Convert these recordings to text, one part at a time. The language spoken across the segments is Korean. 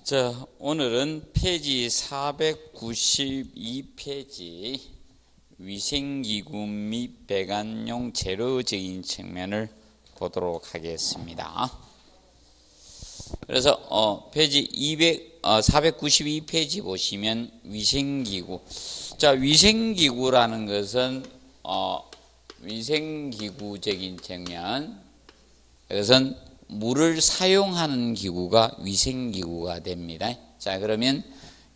자, 오늘은 페이지 492페이지 위생기구 및 배관용 재료적인 측면을 보도록 하겠습니다. 그래서 페이지 492페이지 보시면 위생기구. 자, 위생기구라는 것은 위생기구적인 측면, 이것은 물을 사용하는 기구가 위생기구가 됩니다. 자, 그러면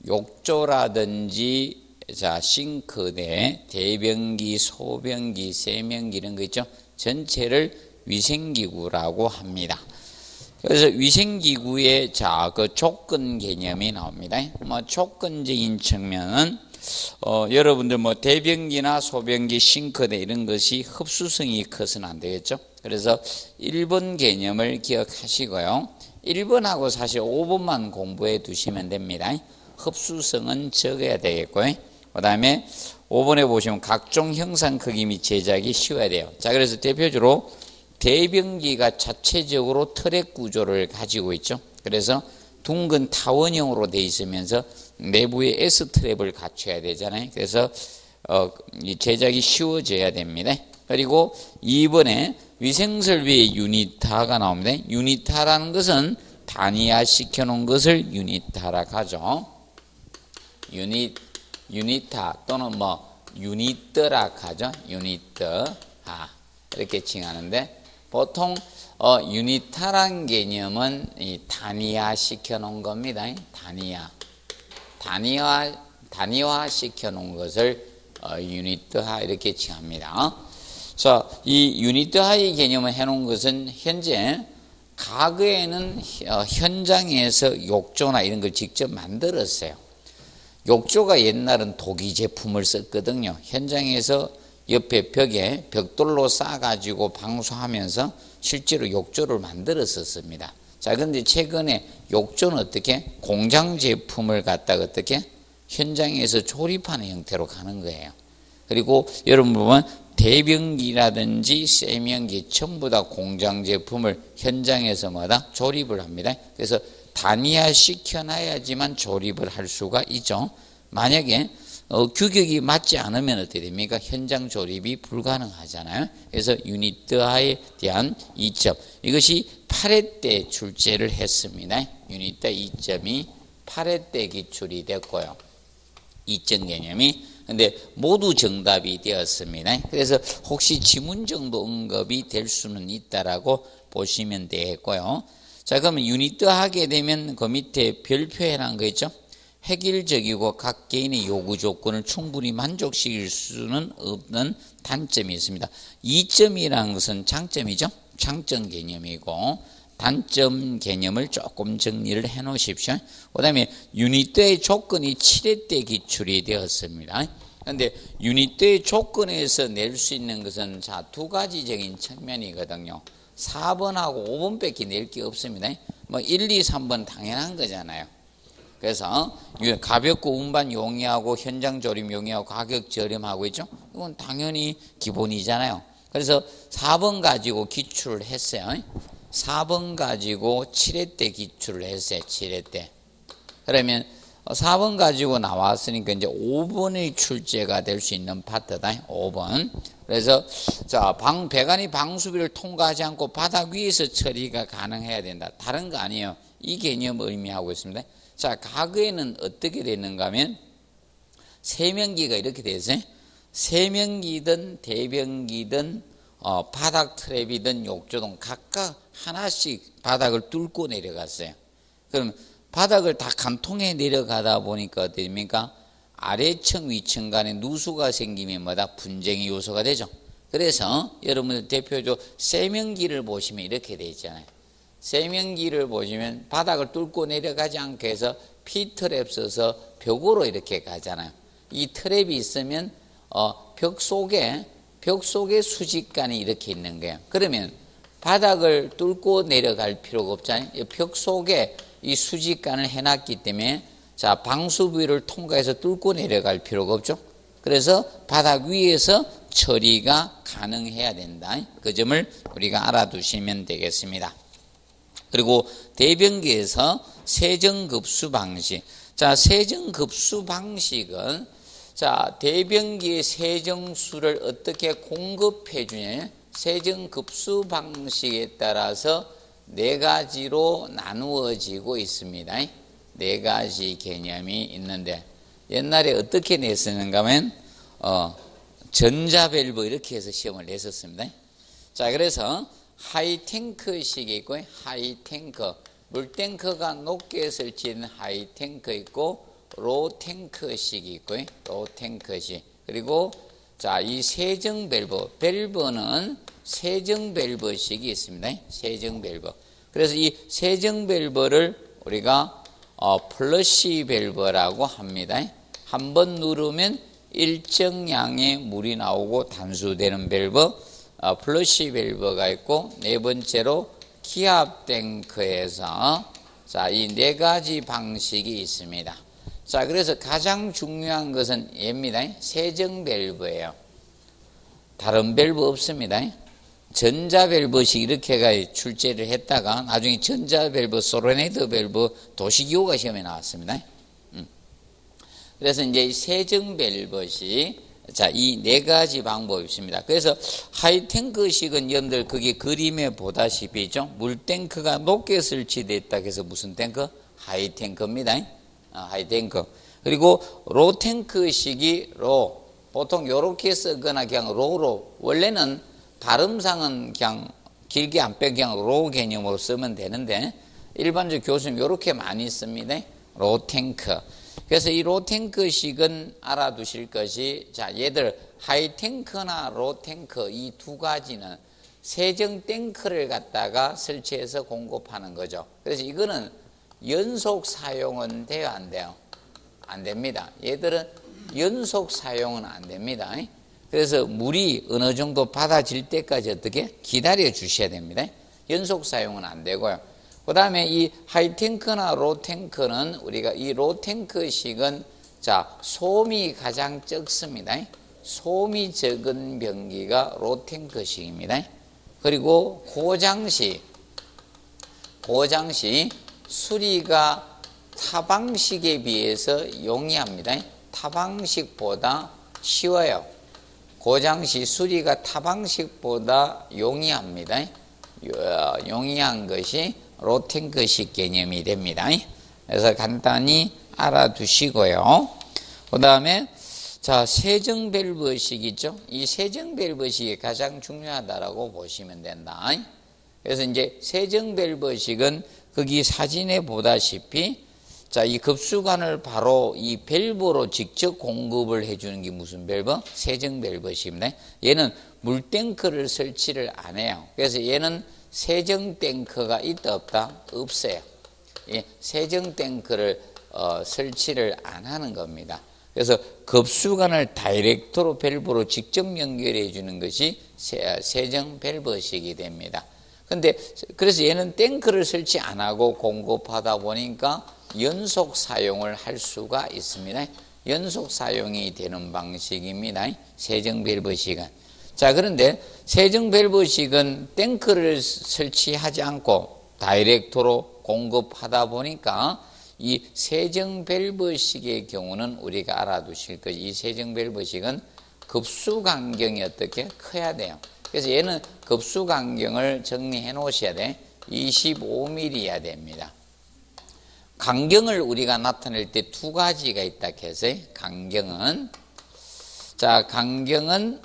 욕조라든지 자, 싱크대, 대변기, 소변기, 세면기 이런 거 있죠? 전체를 위생기구라고 합니다. 그래서 위생기구의 자, 그 조건 개념이 나옵니다. 조건적인 측면은 여러분들 대변기나 소변기, 싱크대 이런 것이 흡수성이 커서는 안 되겠죠? 그래서 1번 개념을 기억하시고요. 1번하고 사실 5번만 공부해 두시면 됩니다. 흡수성은 적어야 되겠고요. 그 다음에 5번에 보시면 각종 형상 크기 및 제작이 쉬워야 돼요. 자, 그래서 대표적으로 대변기가 자체적으로 트랙 구조를 가지고 있죠. 그래서 둥근 타원형으로 되어 있으면서 내부에 S트랩을 갖춰야 되잖아요. 그래서 이 제작이 쉬워져야 됩니다. 그리고 2번에 위생설비의 유니타가 나옵니다. 유니타라는 것은 단위화 시켜놓은 것을 유니타라고 하죠. 유니타 또는 유니트라고 하죠. 유니트 이렇게 칭하는데 보통 유니타란 개념은 이 단위화 시켜놓은 겁니다. 단위화 시켜놓은 것을 유니트화 이렇게 칭합니다. 자, 이 유니트화의 개념을 해놓은 것은 현재 과거에는 현장에서 욕조나 이런 걸 직접 만들었어요. 욕조가 옛날은 도기 제품을 썼거든요. 현장에서 옆에 벽에 벽돌로 쌓아가지고 방수하면서 실제로 욕조를 만들었었습니다. 자, 근데 최근에 욕조는 어떻게? 공장 제품을 갖다가 어떻게? 현장에서 조립하는 형태로 가는 거예요. 그리고 여러분 보면 대변기라든지 세면기 전부 다 공장 제품을 현장에서 조립을 합니다. 그래서 단위화 시켜놔야지만 조립을 할 수가 있죠. 만약에 규격이 맞지 않으면 어떻게 됩니까? 현장 조립이 불가능하잖아요. 그래서 유니트화에 대한 이점, 이것이 8회 때 출제를 했습니다. 유니트 2점이 8회 때 기출이 됐고요. 이점 개념이. 근데 모두 정답이 되었습니다. 그래서 혹시 지문정도 언급이 될 수는 있다라고 보시면 되겠고요. 자, 그러면 유니트 하게 되면 그 밑에 별표해놓은 거 있죠? 획일적이고 각 개인의 요구 조건을 충분히 만족시킬 수는 없는 단점이 있습니다. 이점이라는 것은 장점이죠? 장점 개념이고 단점 개념을 조금 정리를 해 놓으십시오. 그 다음에 유니트의 조건이 7회 때 기출이 되었습니다. 그런데 유니트의 조건에서 낼 수 있는 것은 자, 두 가지적인 측면이거든요. 4번하고 5번 밖에 낼 게 없습니다. 1, 2, 3번 당연한 거잖아요. 그래서 가볍고 운반 용이하고 현장 조립 용이하고 가격 저렴하고 있죠. 이건 당연히 기본이잖아요. 그래서 4번 가지고 기출을 했어요. 4번 가지고 7회 때 기출을 했어요. 7회 때. 그러면 4번 가지고 나왔으니까 이제 5번의 출제가 될 수 있는 파트다. 5번. 그래서 자, 배관이 방수비를 통과하지 않고 바닥 위에서 처리가 가능해야 된다. 다른 거 아니에요. 이 개념을 의미하고 있습니다. 자, 과거에는 어떻게 됐는가 하면 세면기가 이렇게 됐어요. 세면기든 대변기든 바닥 트랩이든 욕조든 각각 하나씩 바닥을 뚫고 내려갔어요. 그럼 바닥을 다 간통해 내려가다 보니까 어떻게 됩니까? 아래층 위층 간에 누수가 생기면 분쟁의 요소가 되죠. 그래서 여러분들 대표적으로 세면기를 보시면 이렇게 되어 있잖아요. 세면기를 보시면 바닥을 뚫고 내려가지 않게 해서 P트랩 써서 벽으로 이렇게 가잖아요. 이 트랩이 있으면 벽 속에 수직관이 이렇게 있는 거예요. 그러면 바닥을 뚫고 내려갈 필요가 없잖아요. 벽 속에 이 수직관을 해놨기 때문에 자, 방수부위를 통과해서 뚫고 내려갈 필요가 없죠. 그래서 바닥 위에서 처리가 가능해야 된다. 그 점을 우리가 알아두시면 되겠습니다. 그리고 대변기에서 세정급수 방식. 자, 세정급수 방식은 자, 대변기의 세정수를 어떻게 공급해 주냐. 세정급수 방식에 따라서 네 가지로 나누어지고 있습니다. 네 가지 개념이 있는데 옛날에 어떻게 냈었는가 하면 전자밸브 이렇게 해서 시험을 냈었습니다. 자, 그래서 하이탱크식이 있고 하이탱크, 물탱크가 높게 설치된 하이탱크 있고 로탱크식이 있고요. 로탱크식. 그리고 자, 이 세정밸브, 밸브는 세정밸브식이 있습니다. 세정밸브. 그래서 이 세정밸브를 우리가 플러시 밸브라고 합니다. 한번 누르면 일정량의 물이 나오고 단수되는 밸브, 플러시 밸브가 있고, 네 번째로 기압 탱크에서 자, 이 네 가지 방식이 있습니다. 자, 그래서 가장 중요한 것은 얘입니다. 세정 밸브예요. 다른 밸브 없습니다. 전자 밸브식 이렇게가 출제를 했다가 나중에 전자 밸브, 소레네이드 밸브 도시기호가 시험에 나왔습니다. 그래서 이제 이 세정 밸브식, 자, 이 네 가지 방법이 있습니다. 그래서 하이탱크식은 여러분들 그게 그림에 보다시피죠. 물탱크가 높게 설치되어 있다 해서 무슨 탱크? 하이탱크입니다. 하이탱크. 그리고 로탱크식이 보통 요렇게 쓰거나 그냥 로로, 원래는 발음상은 그냥 길게 안 빼고 그냥 로 개념으로 쓰면 되는데 일반적 교수님 요렇게 많이 씁니다. 로탱크. 그래서 이 로탱크식은 알아두실 것이, 자, 얘들 하이탱크나 로탱크 이 두 가지는 세정 탱크를 갖다가 설치해서 공급하는 거죠. 그래서 이거는 연속 사용은 돼요, 안 돼요? 안 됩니다. 얘들은 연속 사용은 안 됩니다. 그래서 물이 어느 정도 받아질 때까지 어떻게 기다려 주셔야 됩니다. 연속 사용은 안 되고요. 그 다음에 이 하이탱크나 로탱크는 우리가 이 로탱크식은 자, 소음이 가장 적습니다. 소음이 적은 변기가 로탱크식입니다. 그리고 고장시 수리가 타방식에 비해서 용이합니다. 타방식보다 쉬워요. 고장시 수리가 타방식보다 용이합니다. 용이한 것이 로탱크식 개념이 됩니다. 그래서 간단히 알아두시고요. 그 다음에 자, 세정 밸브식 있죠? 이 세정 밸브식이 가장 중요하다라고 보시면 된다. 그래서 이제 세정 밸브식은 거기 사진에 보다시피 자, 이 급수관을 바로 이 밸브로 직접 공급을 해주는 게 무슨 밸브? 세정 밸브식입니다. 얘는 물탱크를 설치를 안 해요. 그래서 얘는 세정 탱크가 있다 없다? 없어요. 예, 세정 탱크를 설치를 안 하는 겁니다. 그래서 급수관을 다이렉트로 밸브로 직접 연결해 주는 것이 세정 밸브식이 됩니다. 근데 그래서 얘는 탱크를 설치 안 하고 공급하다 보니까 연속 사용을 할 수가 있습니다. 연속 사용이 되는 방식입니다. 세정 밸브식은. 자, 그런데 세정 밸브식은 탱크를 설치하지 않고 다이렉트로 공급하다 보니까 이 세정 밸브식의 경우는 우리가 알아두실 것이, 이 세정 밸브식은 급수 간격이 어떻게 커야 돼요. 그래서 얘는 급수 간격을 정리해 놓으셔야 돼. 25mm여야 됩니다. 간격을 우리가 나타낼 때 두 가지가 있다 해서 간격은 자, 간격은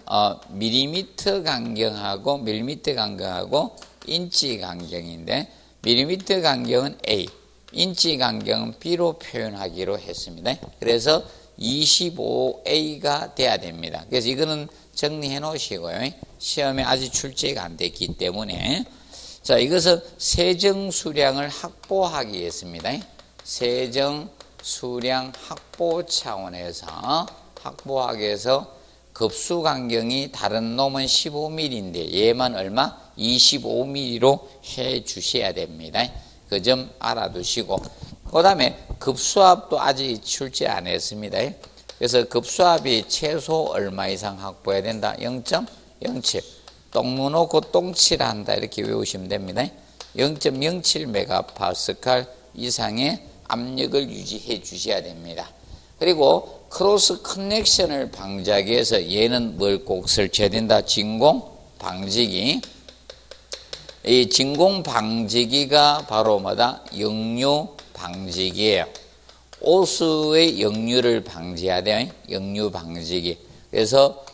밀리미터 간격하고 밀리미터 간격하고 인치 간격인데 밀리미터 간격은 A, 인치 간격은 B로 표현하기로 했습니다. 그래서 25A가 돼야 됩니다. 그래서 이거는 정리해 놓으시고요. 시험에 아직 출제가 안 됐기 때문에 자, 이것은 세정 수량을 확보하기 위해서입니다. 세정 수량 확보 차원에서 확보하기 위해서 급수 간격이 다른 놈은 15mm인데 얘만 얼마? 25mm로 해 주셔야 됩니다. 그 점 알아두시고 그 다음에 급수압도 아직 출제 안 했습니다. 그래서 급수압이 최소 얼마 이상 확보해야 된다? 0.07. 똥 묻어놓고 똥칠한다 이렇게 외우시면 됩니다. 0.07메가파스칼 이상의 압력을 유지해 주셔야 됩니다. 그리고 크로스 커넥션을 방지하기 위해서 얘는 뭘 꼭 설치해야 된다? 진공 방지기. 이 진공 방지기가 바로 뭐다? 역류 방지기예요. 오수의 역류를 방지해야 돼요. 역류 방지기. 그래서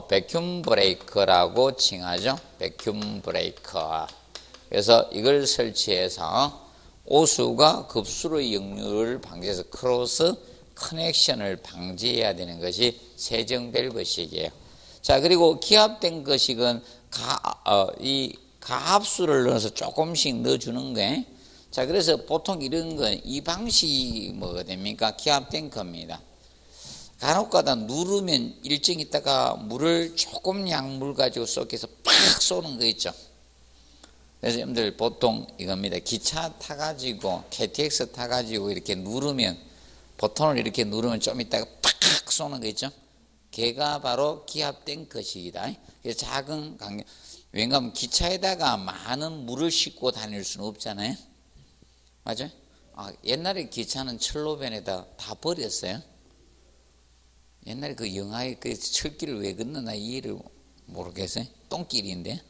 백큐ම් 브레이커라고 칭하죠. 백큐ම් 브레이커. 그래서 이걸 설치해서 오수가 급수로의 역류를 방지해서 크로스 커넥션을 방지해야 되는 것이 세정 밸브식이에요. 자, 그리고 기압된 거식은 이 가압수를 넣어서 조금씩 넣어주는 거예요. 자, 그래서 보통 이런 건 이 방식이 뭐가 됩니까? 기압된 겁니다. 간혹가다 누르면 일정 있다가 물을 조금 양물 가지고 쏟겨서 팍 쏘는 거 있죠. 그래서 여러분들 보통 이겁니다. 기차 타가지고 KTX 타가지고 이렇게 누르면 버튼을 이렇게 누르면 좀 있다가 팍 쏘는 거 있죠. 걔가 바로 기압된 거식이다. 작은 강력. 왜냐하면 기차에다가 많은 물을 싣고 다닐 수는 없잖아요. 맞아요? 옛날에 기차는 철로변에다 다 버렸어요. 옛날에 그 영하에 그 철길을 왜 걷느나 이해를 모르겠어요. 똥길인데.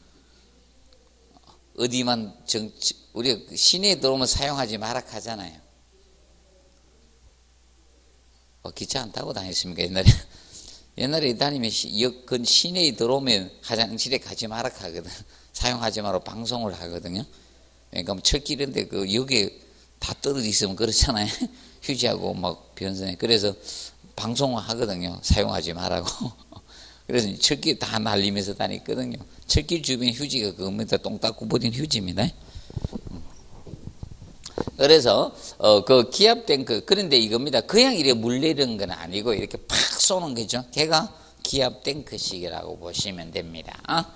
어디만 우리가 시내에 들어오면 사용하지 마라 하잖아요. 기차 안 타고 다녔습니까? 옛날에 다니면 시내에 들어오면 화장실에 가지 마라 하거든. 사용하지 마라 방송을 하거든요. 그러니까 철길인데 그 여기에 다 떨어져 있으면 그렇잖아요. 휴지하고 막 변선해. 그래서 방송을 하거든요. 사용하지 말라고. 그래서 철길 다 날리면서 다녔거든요. 철길 주변 휴지가 그겁니다. 똥 닦고 버린 휴지입니다. 그래서 그 기압된 그런데 이겁니다. 그냥 이렇게 물 내리는 건 아니고 이렇게 팍 쏘는 거죠. 걔가 기압된 거식이라고 보시면 됩니다.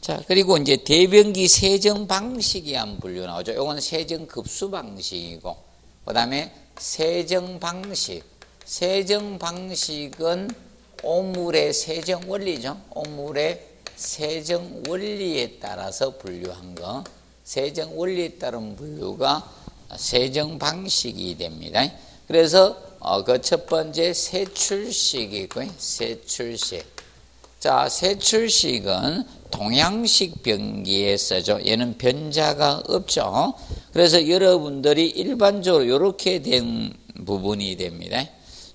자, 그리고 이제 대변기 세정 방식이 한 분류 나오죠. 이건 세정 급수 방식이고, 그 다음에 세정 방식. 세정 방식은 오물의 세정 원리죠. 오물의 세정 원리에 따라서 분류한 거. 세정 원리에 따른 분류가 세정 방식이 됩니다. 그래서 그 첫 번째 세출식이 있고요. 세출식. 자, 세출식은 동양식 변기에 쓰죠. 얘는 변자가 없죠. 그래서 여러분들이 일반적으로 이렇게 된 부분이 됩니다.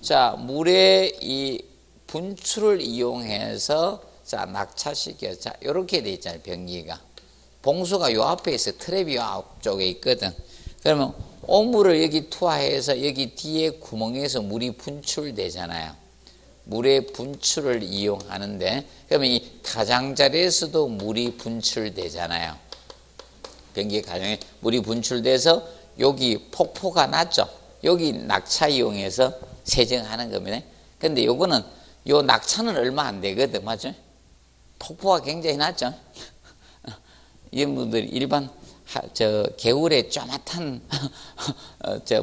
자, 물의 이 분출을 이용해서 자, 낙차시켜. 자, 이렇게 돼 있잖아요. 변기가. 봉수가 요 앞에 있어요. 트랩이 요 앞쪽에 있거든. 그러면 오물을 여기 투하해서 여기 뒤에 구멍에서 물이 분출되잖아요. 물의 분출을 이용하는데, 그러면 이 가장자리에서도 물이 분출되잖아요. 변기 가장에 물이 분출돼서 여기 폭포가 났죠. 여기 낙차 이용해서 세정하는 겁니다. 근데 요거는 요 낙차는 얼마 안 되거든. 맞죠? 폭포가 굉장히 낮죠. 이런 분들이 일반 개울에 쪼mat한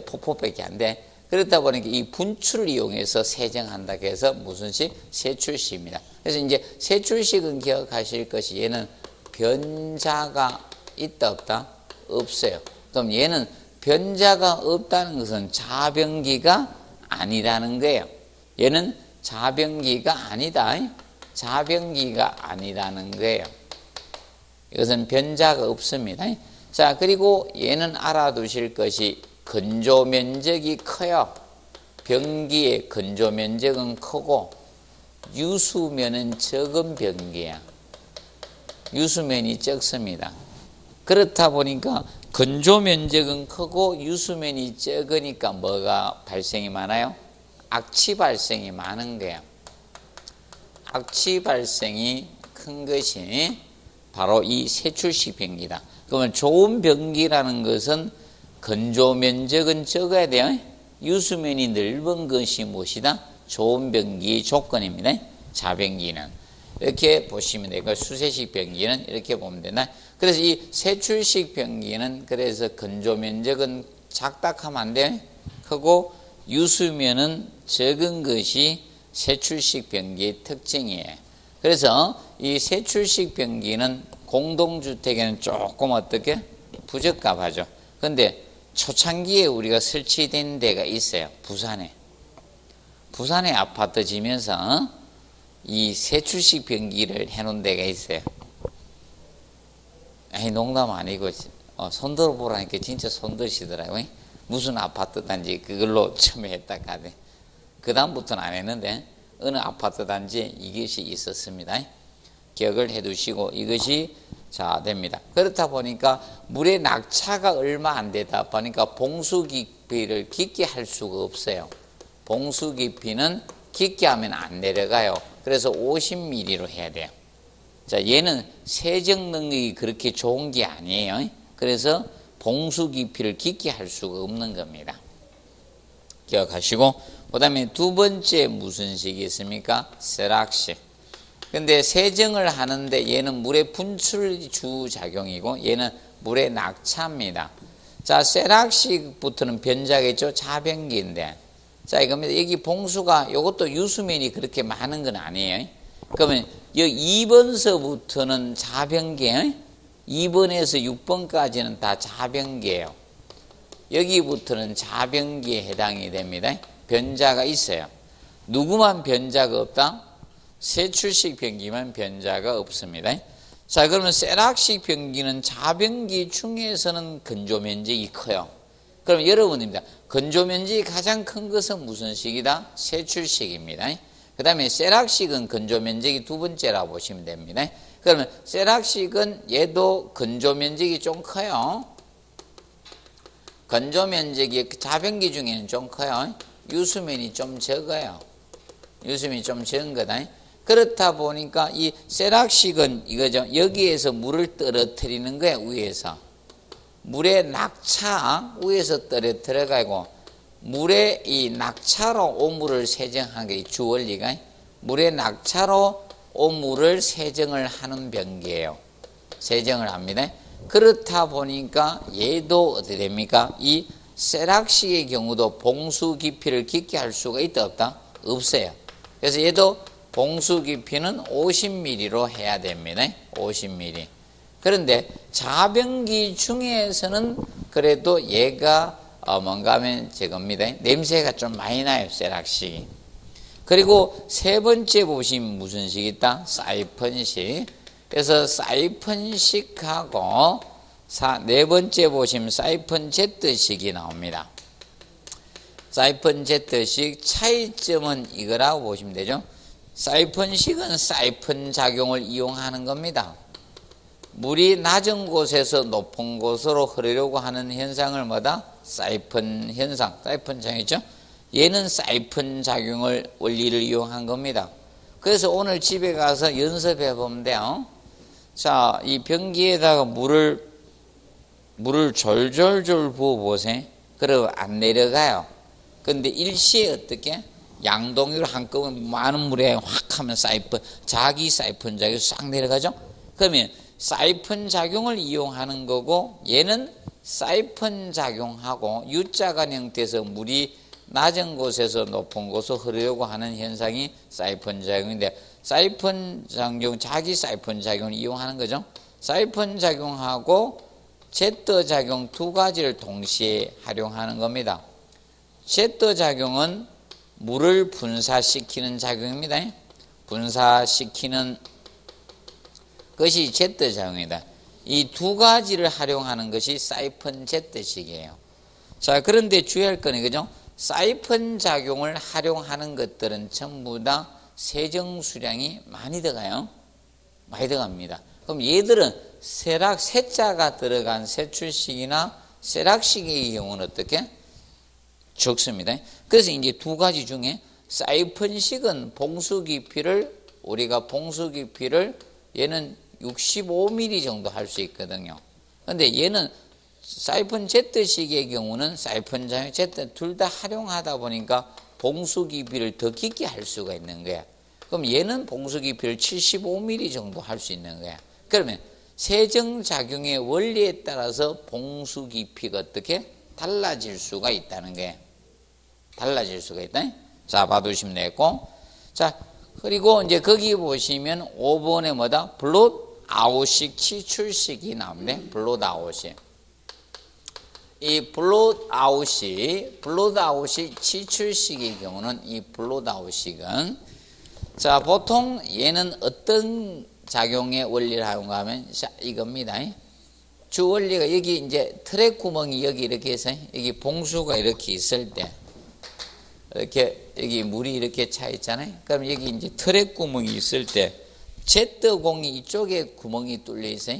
폭포밖에 안 돼. 그렇다 보니까 이 분출을 이용해서 세정한다 해서 무슨 식? 세출식입니다. 그래서 이제 세출식은 기억하실 것이 얘는 변자가 있다 없다? 없어요. 그럼 얘는 변자가 없다는 것은 자변기가 아니라는 거예요. 얘는 자변기가 아니다. 자변기가 아니라는 거예요. 이것은 변자가 없습니다. 자, 그리고 얘는 알아두실 것이 건조 면적이 커요. 변기의 건조 면적은 크고 유수면은 적은 변기야. 유수면이 적습니다. 그렇다 보니까 건조 면적은 크고 유수면이 적으니까 뭐가 발생이 많아요? 악취 발생이 많은 거예요. 악취 발생이 큰 것이 바로 이 세출식 변기다. 그러면 좋은 변기라는 것은 건조 면적은 적어야 돼요. 유수면이 넓은 것이 무엇이다? 좋은 변기의 조건입니다. 자변기는. 이렇게 보시면 되고, 수세식 변기는 이렇게 보면 된다. 그래서 이 세출식 변기는 그래서 건조 면적은 작다하면 안 돼요. 크고 유수면은 적은 것이 세출식 변기의 특징이에요. 그래서 이 세출식 변기는 공동주택에는 조금 어떻게 부적합하죠. 근데 초창기에 우리가 설치된 데가 있어요. 부산에 아파트 지면서 이 세출식 변기를 해놓은 데가 있어요. 에이, 농담 아니고 손들어 보라니까 진짜 손드시더라고요. 무슨 아파트 단지 그걸로 처음에 했다 가대. 그 다음부터는 안 했는데 어느 아파트 단지에 이것이 있었습니다. 기억을 해두시고 이것이 자 됩니다. 그렇다 보니까 물의 낙차가 얼마 안 되다 보니까 봉수 깊이를 깊게 할 수가 없어요. 봉수 깊이는 깊게 하면 안 내려가요. 그래서 50mm로 해야 돼요. 자, 얘는 세정 능력이 그렇게 좋은 게 아니에요. 그래서 봉수 깊이를 깊게 할 수가 없는 겁니다. 기억하시고, 그 다음에 두 번째 무슨 식이 있습니까? 세락식. 근데 세정을 하는데 얘는 물의 분출 주작용이고 얘는 물의 낙차입니다. 자, 세락식부터는 변자겠죠? 자변기인데. 자, 이겁니다. 여기 봉수가 요것도 유수면이 그렇게 많은 건 아니에요. 그러면 여기 2번서부터는 자변기예요. 2번에서 6번까지는 다 자변기예요. 여기부터는 자변기에 해당이 됩니다. 변자가 있어요. 누구만 변자가 없다? 세출식 변기만 변자가 없습니다. 자, 그러면 세락식 변기는 자변기 중에서는 건조 면적이 커요. 그럼 여러분입니다. 건조 면적이 가장 큰 것은 무슨 식이다? 세출식입니다. 그 다음에 세락식은 건조 면적이 두 번째라고 보시면 됩니다. 그러면 세락식은 얘도 건조 면적이 좀 커요. 건조 면적이 자변기 중에는 좀 커요. 유수면이 좀 적어요. 유수면이 좀 적은 거다. 그렇다 보니까 이 세락식은 이거죠. 여기에서 물을 떨어뜨리는 거예요. 위에서. 물의 낙차 위에서 떨어뜨려가지고 물의 이 낙차로 오물을 세정하는 게 주 원리가 물의 낙차로 오물을 세정을 하는 변기예요. 세정을 합니다. 그렇다 보니까 얘도 어떻게 됩니까? 이 세락식의 경우도 봉수 깊이를 깊게 할 수가 있다 없다? 없어요. 그래서 얘도 봉수 깊이는 50mm로 해야 됩니다. 50mm. 그런데 자변기 중에서는 그래도 얘가 뭔가 하면 저겁니다. 냄새가 좀 많이 나요. 세락식이. 그리고 세 번째 보시면 무슨 식이 있다? 사이펀식. 그래서 사이펀식하고 네 번째 보시면 사이펀 제트식이 나옵니다. 사이펀 제트식 차이점은 이거라고 보시면 되죠. 사이펀식은 사이펀 작용을 이용하는 겁니다. 물이 낮은 곳에서 높은 곳으로 흐르려고 하는 현상을 뭐다? 사이펀 현상, 사이펀 작용이죠. 얘는 사이펀 작용을 원리를 이용한 겁니다. 그래서 오늘 집에 가서 연습해 보면 돼요. 자, 이 변기에다가 물을 졸졸졸 부어 보세요. 그러면 안 내려가요. 근데 일시에 어떻게? 양동이로 한꺼번에 많은 물에 확 하면 사이펀, 자기 사이펀 작용이 싹 내려가죠? 그러면 사이펀 작용을 이용하는 거고 얘는 사이펀 작용하고 U자간 형태에서 물이 낮은 곳에서 높은 곳으로 흐르려고 하는 현상이 사이펀 작용인데 사이펀 작용, 자기 사이펀 작용을 이용하는 거죠. 사이펀 작용하고 제트 작용 두 가지를 동시에 활용하는 겁니다. 제트 작용은 물을 분사시키는 작용입니다. 분사시키는 것이 제트 작용이다. 이 두 가지를 활용하는 것이 사이펀 제트식이에요. 자, 그런데 주의할 거는 그죠? 사이펀 작용을 활용하는 것들은 전부 다 세정 수량이 많이 들어가요. 많이 들어갑니다. 그럼 얘들은 세자가 들어간 세출식이나 세락식의 경우는 어떻게? 적습니다. 그래서 이제 두 가지 중에 사이펀식은 봉수 깊이를 우리가 봉수 깊이를 얘는 65mm 정도 할 수 있거든요. 근데 얘는 사이펀 제트식의 경우는 사이펀 작용 제트 둘 다 활용하다 보니까 봉수 깊이를 더 깊게 할 수가 있는 거야. 그럼 얘는 봉수 깊이를 75mm 정도 할 수 있는 거야. 그러면 세정 작용의 원리에 따라서 봉수 깊이가 어떻게 달라질 수가 있다는 거야. 달라질 수가 있다. 자, 봐두시면 되겠고. 자, 그리고 이제 거기 보시면 5번에 뭐다? 블롯 아웃식 치출식이 나옵니다. 블롯 아웃식. 이 블로드 아웃이 치출식의 경우는 이 블로드 아웃식은 자 보통 얘는 어떤 작용의 원리를 하는가 하면 자 이겁니다. 주 원리가 여기 이제 트랙 구멍이 여기 이렇게 해서 여기 봉수가 이렇게 있을 때 이렇게 여기 물이 이렇게 차 있잖아요. 그럼 여기 이제 트랙 구멍이 있을 때 Z공이 이쪽에 구멍이 뚫려 있어요.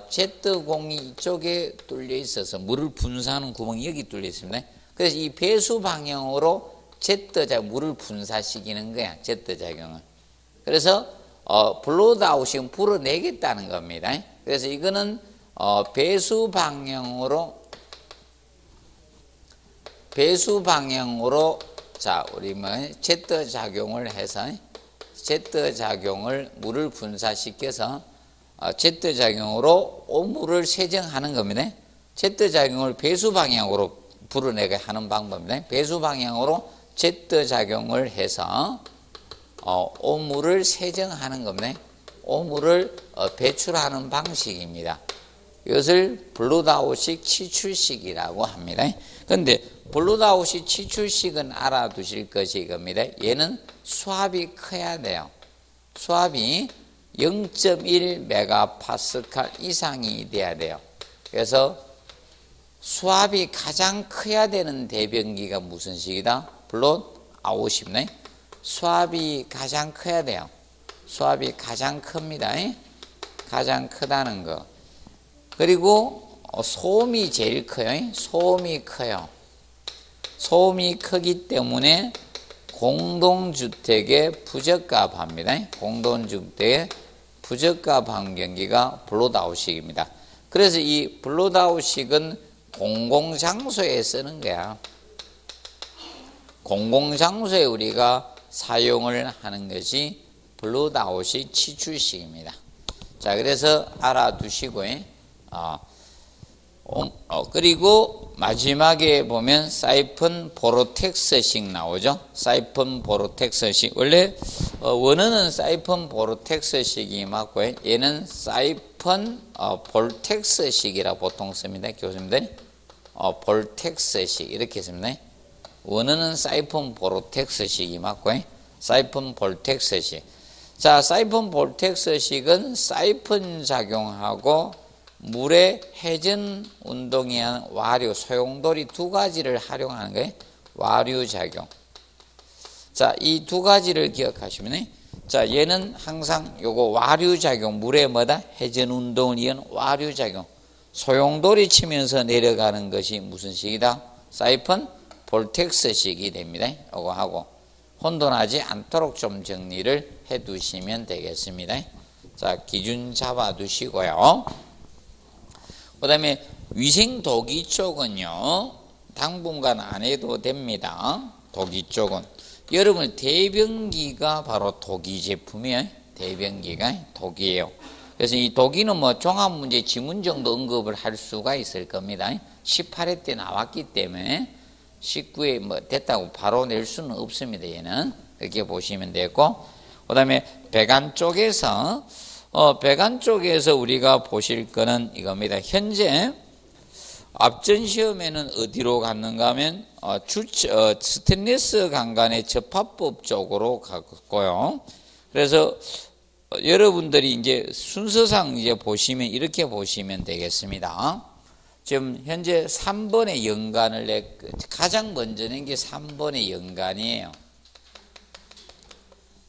Z공이 이쪽에 뚫려 있어서 물을 분사하는 구멍이 여기 뚫려 있습니다. 그래서 이 배수 방향으로 Z작용, 물을 분사시키는 거야, Z작용을. 그래서, 블로드 아웃식은 불어내겠다는 겁니다. 그래서 이거는, 배수 방향으로, 자, 우리 뭐, Z작용을 해서, Z작용을 물을 분사시켜서, Z작용으로 오물을 세정하는 겁니다. Z작용을 배수 방향으로 불어내게 하는 방법입니다. 배수 방향으로 Z작용을 해서 오물을 세정하는 겁니다. 오물을 배출하는 방식입니다. 이것을 블로드 아웃식 치출식이라고 합니다. 그런데 블로드 아웃식 치출식은 알아두실 것이 이겁니다. 얘는 수압이 커야 돼요. 수압이 0.1 메가파스칼 이상이 돼야 돼요. 그래서 수압이 가장 커야 되는 대변기가 무슨 식이다? 블로드 아웃입니다. 수압이 가장 커야 돼요. 수압이 가장 큽니다. 가장 크다는 거. 그리고 소음이 제일 커요. 소음이 커요. 소음이 크기 때문에 공동주택에 부적합합니다. 공동주택에 부적합 환경기가 블로드 아웃식입니다. 그래서 이 블로드 아웃식은 공공장소에 쓰는 거야. 공공장소에 우리가 사용을 하는 것이 블로드 아웃식 치출식입니다. 자, 그래서 알아두시고요. 그리고 마지막에 보면 사이펀 보로텍스식 나오죠. 사이펀 보로텍스식. 원래 원어는 사이펀 보로텍스식이 맞고요. 얘는 사이펀 볼텍스식이라 보통 씁니다. 교수님들이 볼텍스식 이렇게 씁니다. 원어는 사이펀 보로텍스식이 맞고요. 사이펀 볼텍스식. 자, 사이펀 볼텍스식은 사이펀 작용하고 물의 회전 운동에 의한 와류, 소용돌이 두 가지를 활용하는 거예요. 와류 작용. 자, 이 두 가지를 기억하시면, 자, 얘는 항상 요거 와류 작용, 물의 뭐다? 회전 운동을 위한 와류 작용. 소용돌이 치면서 내려가는 것이 무슨 식이다? 사이펀 볼텍스식이 됩니다. 요거 하고. 혼돈하지 않도록 좀 정리를 해 두시면 되겠습니다. 자, 기준 잡아 두시고요. 그 다음에 위생도기 쪽은요, 당분간 안 해도 됩니다. 도기 쪽은. 여러분, 대변기가 바로 도기 제품이에요. 대변기가 도기예요. 그래서 이 도기는 뭐 종합문제 지문 정도 언급을 할 수가 있을 겁니다. 18회 때 나왔기 때문에 19회 뭐 됐다고 바로 낼 수는 없습니다. 얘는. 이렇게 보시면 되고. 그 다음에 배관 쪽에서 배관 쪽에서 우리가 보실 거는 이겁니다. 현재 앞전 시험에는 어디로 갔는가 하면 스테인리스 강간의 접합법 쪽으로 갔고요. 그래서 여러분들이 이제 순서상 이제 보시면 이렇게 보시면 되겠습니다. 지금 현재 3번의 연간을 가장 먼저 낸 게 3번의 연간이에요.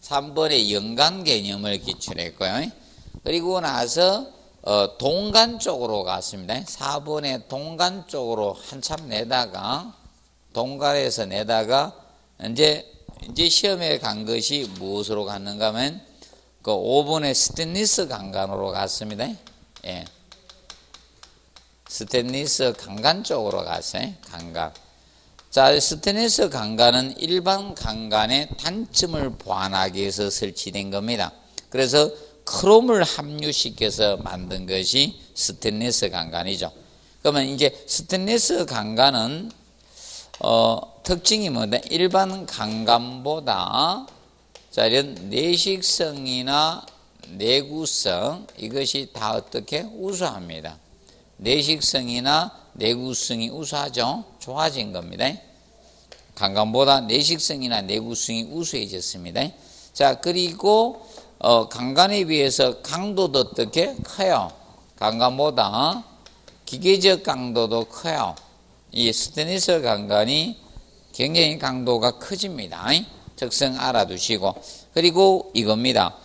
3번의 연간 개념을 기출했고요. 그리고 나서 동간 쪽으로 갔습니다. 4번의 동간 쪽으로 한참 내다가 동간에서 내다가 이제 시험에 간 것이 무엇으로 갔는가 하면 그 5번의 스테인리스 강간으로 갔습니다. 예. 스테인리스 강간 쪽으로 갔어요. 강간. 자, 스테인리스 강간은 일반 강간의 단점을 보완하기 위해서 설치된 겁니다. 그래서 크롬을 함유시켜서 만든 것이 스테인리스 강간이죠. 그러면 이제 스테인리스 강간은 특징이 뭐냐? 일반 강간보다 자, 이런 내식성이나 내구성 이것이 다 어떻게 우수합니다. 내식성이나 내구성이 우수하죠. 좋아진 겁니다. 강간보다 내식성이나 내구성이 우수해졌습니다. 자, 그리고 강간에 비해서 강도도 어떻게 커요? 강간보다 기계적 강도도 커요. 이 스테인리스 강간이 굉장히 강도가 커집니다. 특성 알아두시고. 그리고 이겁니다.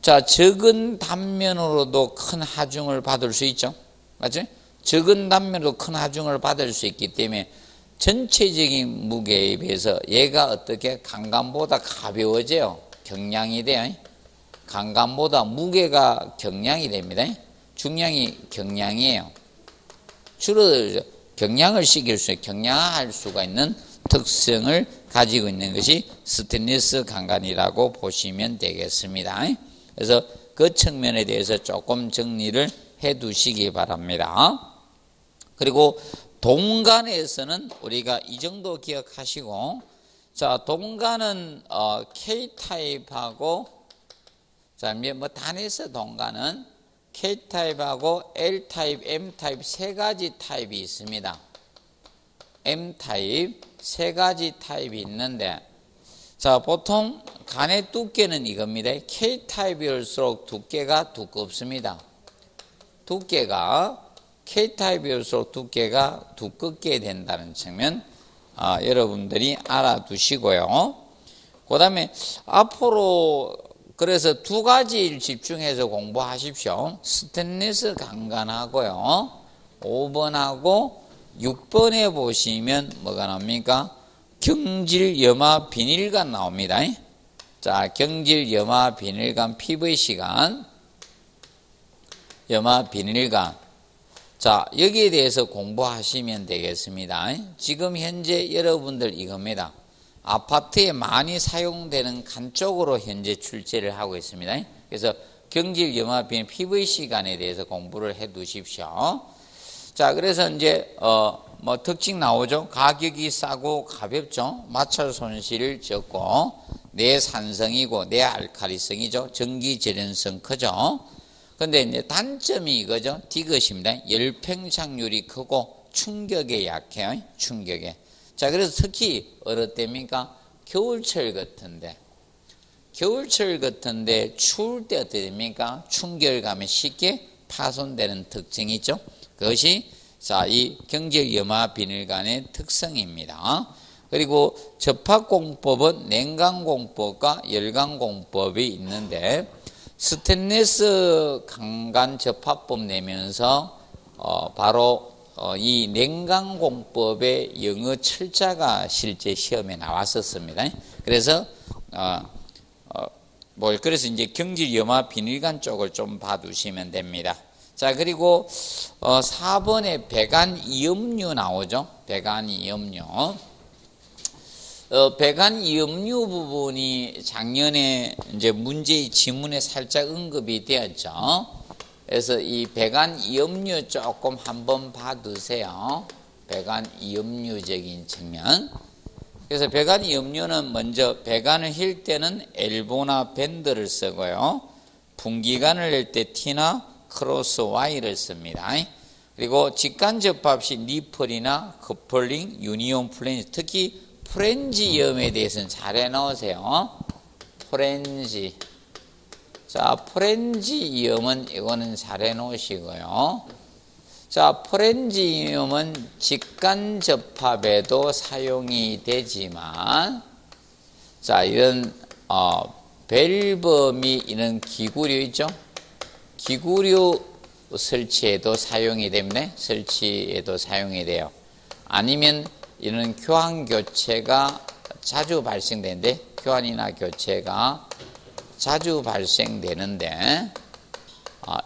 자, 적은 단면으로도 큰 하중을 받을 수 있죠. 맞죠? 적은 단면으로 큰 하중을 받을 수 있기 때문에 전체적인 무게에 비해서 얘가 어떻게 강간보다 가벼워져요. 경량이 돼요. 강간보다 무게가 경량이 됩니다. 중량이 경량이에요. 주로 경량을 시킬 수, 경량화할 수가 있는 특성을 가지고 있는 것이 스테인리스 강간이라고 보시면 되겠습니다. 그래서 그 측면에 대해서 조금 정리를 해 두시기 바랍니다. 그리고 동간에서는 우리가 이 정도 기억하시고, 자, 동간은 K타입하고, 자, 뭐 단에서 동간은 K타입하고 L타입, M타입 세 가지 타입이 있습니다. M타입 세 가지 타입이 있는데, 자, 보통 간의 두께는 이겁니다. K타입일수록 두께가 두껍습니다. 두께가 K타입일수록 두께가 두껍게 된다는 측면 여러분들이 알아두시고요. 그 다음에 앞으로 그래서 두 가지를 집중해서 공부하십시오. 스테인리스 강간하고요. 5번하고 6번에 보시면 뭐가 나옵니까? 경질 염화 비닐간 나옵니다. 자, 경질 염화 비닐간 PVC간, 염화 비닐간. 자, 여기에 대해서 공부하시면 되겠습니다. 지금 현재 여러분들 이겁니다. 아파트에 많이 사용되는 간 쪽으로 현재 출제를 하고 있습니다. 그래서 경질 염화 비닐 PVC간에 대해서 공부를 해 두십시오. 자, 그래서 이제 뭐 특징 나오죠. 가격이 싸고 가볍죠. 마찰 손실을 적고 내산성이고 내알칼리성이죠. 전기 절연성 크죠. 근데 이제 단점이 이거죠. 디귿입니다. 열팽창률이 크고 충격에 약해요. 충격에. 자, 그래서 특히 어느 때입니까? 겨울철 같은데. 겨울철 같은데 추울 때 어떻게 됩니까? 충격감에 쉽게 파손되는 특징이 있죠. 그것이 자, 이 경질 염화 비닐간의 특성입니다. 그리고 접합공법은 냉각공법과 열강공법이 있는데, 스테인리스 강간 접합법 내면서 바로 이 냉각공법의 영어 철자가 실제 시험에 나왔었습니다. 그래서 그래서 이제 경질 염화 비닐간 쪽을 좀 봐두시면 됩니다. 자, 그리고 4번에 배관이염류 나오죠. 배관이염류. 배관이염류 부분이 작년에 이제 문제의 지문에 살짝 언급이 되었죠. 그래서 이 배관이염류 조금 한번 봐두세요. 배관이염류적인 측면. 그래서 배관이염류는 먼저 배관을 힐 때는 엘보나 밴드를 쓰고요. 분기관을 낼 때 T나 크로스 Y를 씁니다. 그리고 직관 접합 시 니플이나 커플링, 유니온 플렌지, 특히 프렌지염에 대해서는 잘 해놓으세요. 프렌지. 자, 프렌지염은 이거는 잘 해놓으시고요. 자, 프렌지염은 직관 접합에도 사용이 되지만, 자, 이런 밸브 및 이런 기구류 있죠? 기구류 설치에도 사용이 됩니다. 설치에도 사용이 돼요. 아니면 이런 교환 교체가 자주 발생되는데, 교환이나 교체가 자주 발생되는데,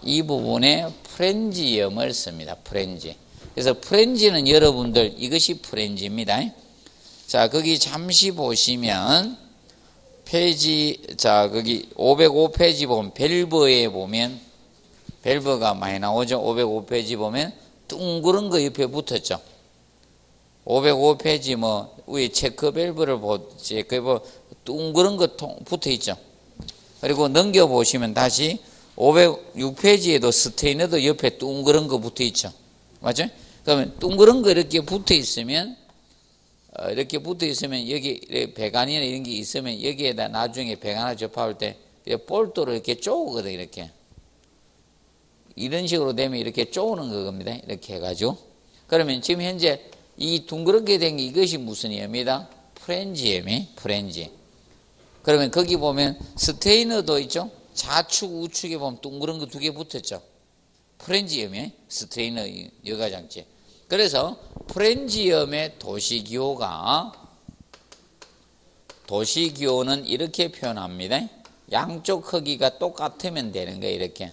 이 부분에 프렌지염을 씁니다. 프렌지. 그래서 프렌지는 여러분들 이것이 프렌지입니다. 자, 거기 잠시 보시면 페이지, 자, 거기 505페이지 보면 밸브에 보면 밸브가 많이 나오죠. 505페이지 보면 둥그런 거 옆에 붙었죠. 505페이지 뭐 위에 체크 밸브를 보지, 그 둥그런 거 붙어 있죠. 그리고 넘겨 보시면 다시 506페이지에도 스테이너도 옆에 둥그런 거 붙어 있죠. 맞죠? 그러면 둥그런 거 이렇게 붙어 있으면 여기 배관이나 이런 게 있으면 여기에다 나중에 배관을 접합할 때 볼트로 이렇게 쪼거든 이렇게. 이런 식으로 되면 이렇게 쪼는 겁니다. 이렇게 해가지고. 그러면 지금 현재 이 둥그렇게 된 게 이것이 무슨 이염이다? 프렌지염이 프렌지. 그러면 거기 보면 스테이너도 있죠? 좌측 우측에 보면 둥그런 거 두 개 붙었죠? 프렌지염이 스테이너 여과장치. 그래서 프렌지염의 도시기호는 이렇게 표현합니다. 양쪽 크기가 똑같으면 되는 거예요. 이렇게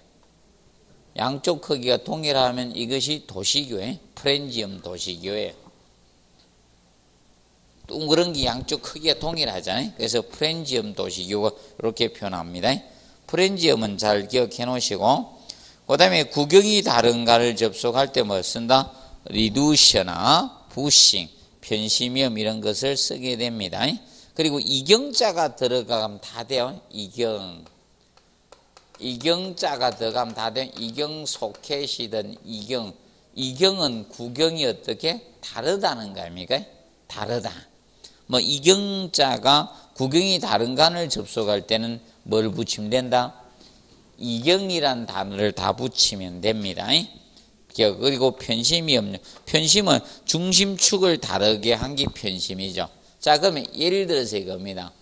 양쪽 크기가 동일하면 이것이 도시기호예요. 프렌지염 도시기호예요. 둥그런 게 양쪽 크기가 동일하잖아요. 그래서 프렌지염 도시기호가 이렇게 표현합니다. 프렌지염은 잘 기억해 놓으시고, 그 다음에 구경이 다른가를 접속할 때 뭐 쓴다? 리두셔나 부싱, 편심염 이런 것을 쓰게 됩니다. 그리고 이경자가 들어가면 다 돼요. 이경자가 들어가면 다 돼요. 이경 소켓이든 이경은 구경이 어떻게 다르다는 거 아닙니까? 다르다. 뭐 이경자가 구경이 다른간을 접속할 때는 뭘 붙이면 된다? 이경이란 단어를 다 붙이면 됩니다. 그리고 편심은 중심축을 다르게 한 게 편심이죠. 자, 그러면 예를 들어서 이겁니다.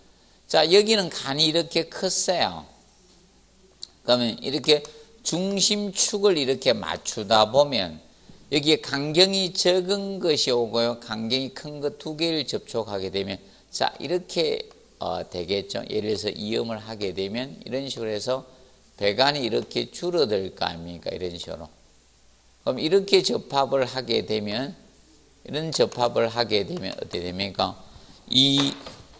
자, 여기는 간이 이렇게 컸어요. 그러면 이렇게 중심축을 이렇게 맞추다 보면 여기에 간경이 적은 것이 오고요. 간경이 큰 것 두 개를 접촉하게 되면 자, 이렇게 되겠죠. 예를 들어서 이음을 하게 되면 이런 식으로 해서 배관이 이렇게 줄어들 거 아닙니까? 이런 식으로. 그럼 이렇게 접합을 하게 되면 어떻게 됩니까? 이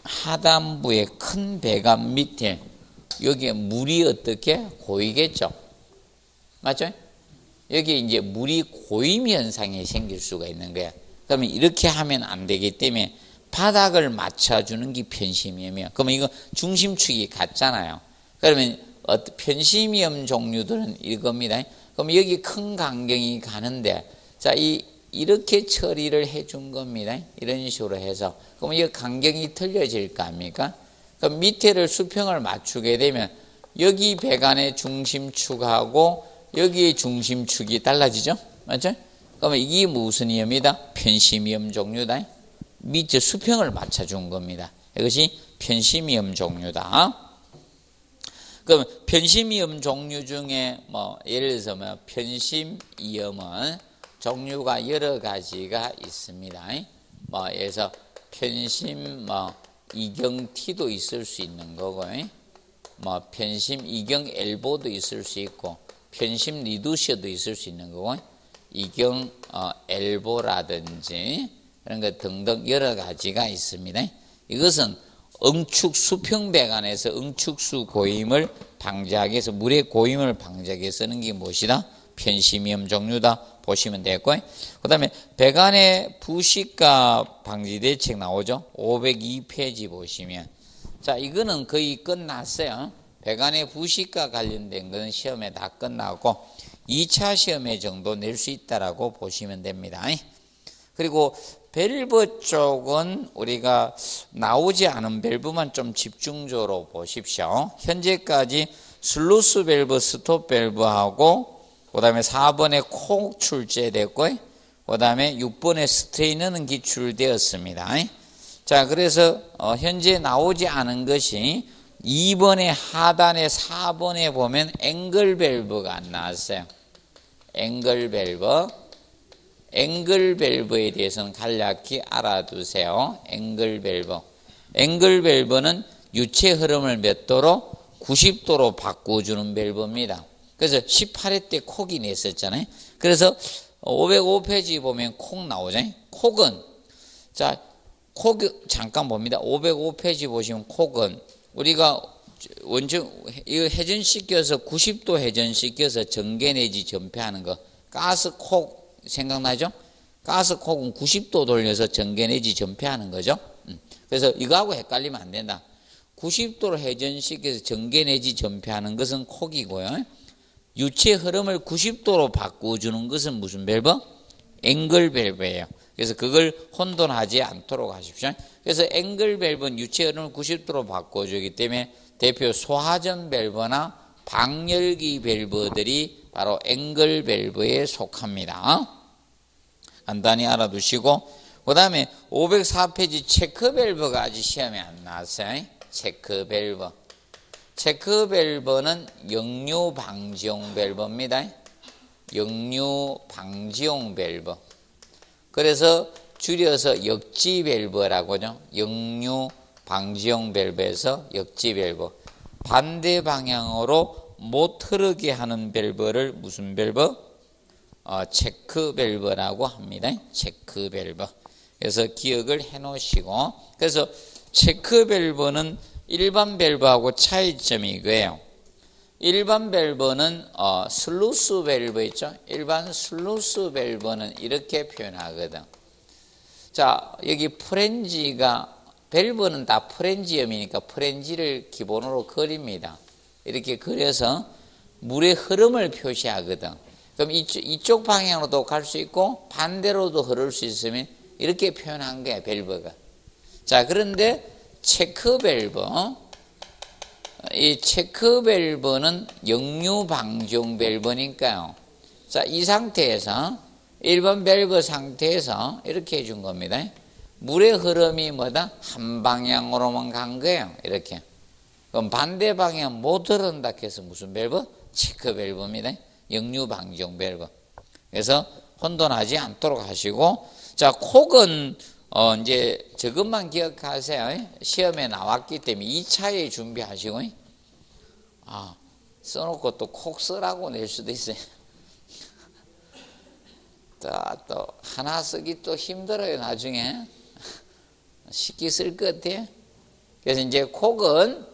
하단부의 큰 배관 밑에 여기에 물이 어떻게 고이겠죠? 맞죠? 여기 이제 물이 고임 현상이 생길 수가 있는 거야. 그러면 이렇게 하면 안 되기 때문에 바닥을 맞춰주는 게 편심염이에요. 그러면 이거 중심축이 같잖아요. 그러면 편심염 종류들은 이겁니다. 그럼 여기 큰 간경이 가는데, 자, 이렇게 처리를 해준 겁니다. 이런 식으로 해서. 그럼 이 간경이 틀려질 거 아닙니까? 그럼 밑에를 수평을 맞추게 되면 여기 배관의 중심축하고 여기의 중심축이 달라지죠? 맞죠? 그러면 이게 무슨 염이다? 편심염 종류다. 밑에 수평을 맞춰준 겁니다. 이것이 편심염 종류다. 그럼 편심이염 종류 중에 뭐 예를 들어서 뭐 편심이염은 종류가 여러 가지가 있습니다. 뭐 예를 들어서 편심 이경티도 있을 수 있는 거고, 뭐 편심 이경 엘보도 있을 수 있고, 편심 리두셔도 있을 수 있는 거고, 이경 엘보라든지 이런 것 등등 여러 가지가 있습니다. 이것은 응축 수평 배관에서 응축수 고임을 방지하기 위해서, 물의 고임을 방지하기 위해서 쓰는 게 무엇이다? 편심염 종류다 보시면 되고, 그 다음에 배관의 부식과 방지 대책 나오죠? 502페이지 보시면, 자, 이거는 거의 끝났어요. 배관의 부식과 관련된 것은 시험에 다 끝나고 2차 시험에 정도 낼 수 있다라고 보시면 됩니다. 그리고 밸브 쪽은 우리가 나오지 않은 밸브만 좀 집중적으로 보십시오. 현재까지 슬루스 밸브, 스톱 밸브하고 그 다음에 4번에 콕 출제됐고 그 다음에 6번에 스트레이너는 기출되었습니다. 자, 그래서 현재 나오지 않은 것이 2번의 하단에 4번에 보면 앵글 밸브가 안 나왔어요. 앵글 밸브에 대해서는 간략히 알아두세요. 앵글 밸브는 유체 흐름을 몇 도로? 90도로 바꿔주는 밸브입니다. 그래서 18회 때 콕이 냈었잖아요. 그래서 505페이지 보면 콕 나오잖아요. 콕은, 자, 콕 잠깐 봅니다. 505페이지 보시면 콕은 우리가 이거 회전시켜서 90도 회전시켜서 전개 내지 전폐하는 거, 가스 콕 생각나죠? 가스 콕은 90도 돌려서 전개 내지 전폐하는 거죠. 그래서 이거하고 헷갈리면 안 된다. 90도로 회전시켜서 전개 내지 전폐하는 것은 콕이고요. 유체 흐름을 90도로 바꿔주는 것은 무슨 밸브? 앵글 밸브예요. 그래서 그걸 혼돈하지 않도록 하십시오. 그래서 앵글 밸브는 유체 흐름을 90도로 바꿔주기 때문에 대표 소하전 밸브나 방열기 밸브들이 바로 앵글 밸브에 속합니다. 간단히 알아두시고, 그 다음에 504페이지 체크 밸브가 아직 시험에 안 나왔어요. 체크 밸브. 체크 밸브는 역류 방지용 밸브입니다. 역류 방지용 밸브. 그래서 줄여서 역지 밸브라고 하죠. 역류 방지용 밸브에서 역지 밸브. 반대 방향으로 못 흐르게 하는 밸브를 무슨 밸브? 체크 밸브라고 합니다. 체크 밸브. 그래서 기억을 해 놓으시고, 그래서 체크 밸브는 일반 밸브하고 차이점이 이거예요. 일반 밸브는 슬루스 밸브 있죠. 일반 슬루스 밸브는 이렇게 표현하거든. 자, 여기 프렌지가, 밸브는 다 프렌지엄이니까 프렌지를 기본으로 그립니다. 이렇게 그려서 물의 흐름을 표시하거든. 그럼 이쪽 방향으로도 갈 수 있고 반대로도 흐를 수 있으면 이렇게 표현한 거야, 밸브가. 자, 그런데 체크 밸브, 이 체크 밸브는 역류 방지용 밸브니까요. 자, 이 상태에서 일반 밸브 상태에서 이렇게 해준 겁니다. 물의 흐름이 뭐다? 한 방향으로만 간 거예요. 이렇게. 그럼 반대 방향 못 흐른다 해서 무슨 밸브? 체크 밸브입니다. 역류 방지용 밸브. 그래서 혼돈하지 않도록 하시고, 자, 콕은 이제 저것만 기억하세요. 시험에 나왔기 때문에 2차에 준비하시고, 써놓고 또 콕 쓰라고 낼 수도 있어요. 또 하나 쓰기 또 힘들어요, 나중에. 쉽게 쓸 것 같아요. 그래서 이제 콕은,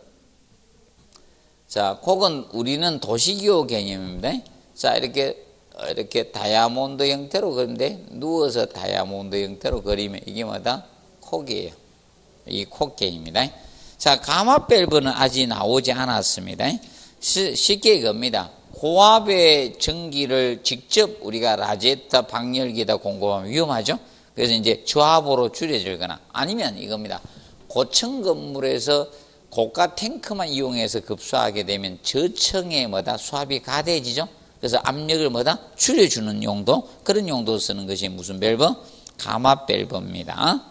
자, 콕은 우리는 도시기호 개념입니다. 자, 이렇게 다이아몬드 형태로 그리는데, 누워서 다이아몬드 형태로 그리면 이게 뭐다? 콕이에요. 이 콕 개념입니다. 자, 가마 밸브는 아직 나오지 않았습니다. 쉽게 이겁니다. 고압의 전기를 직접 우리가 라제타 방열기에다 공급하면 위험하죠. 그래서 이제 저압으로 줄여주거나, 아니면 이겁니다. 고층 건물에서 고가 탱크만 이용해서 급수하게 되면 저층에 뭐다? 수압이 가대해지죠. 그래서 압력을 뭐다? 줄여주는 용도, 그런 용도 쓰는 것이 무슨 밸브? 가마 밸브입니다.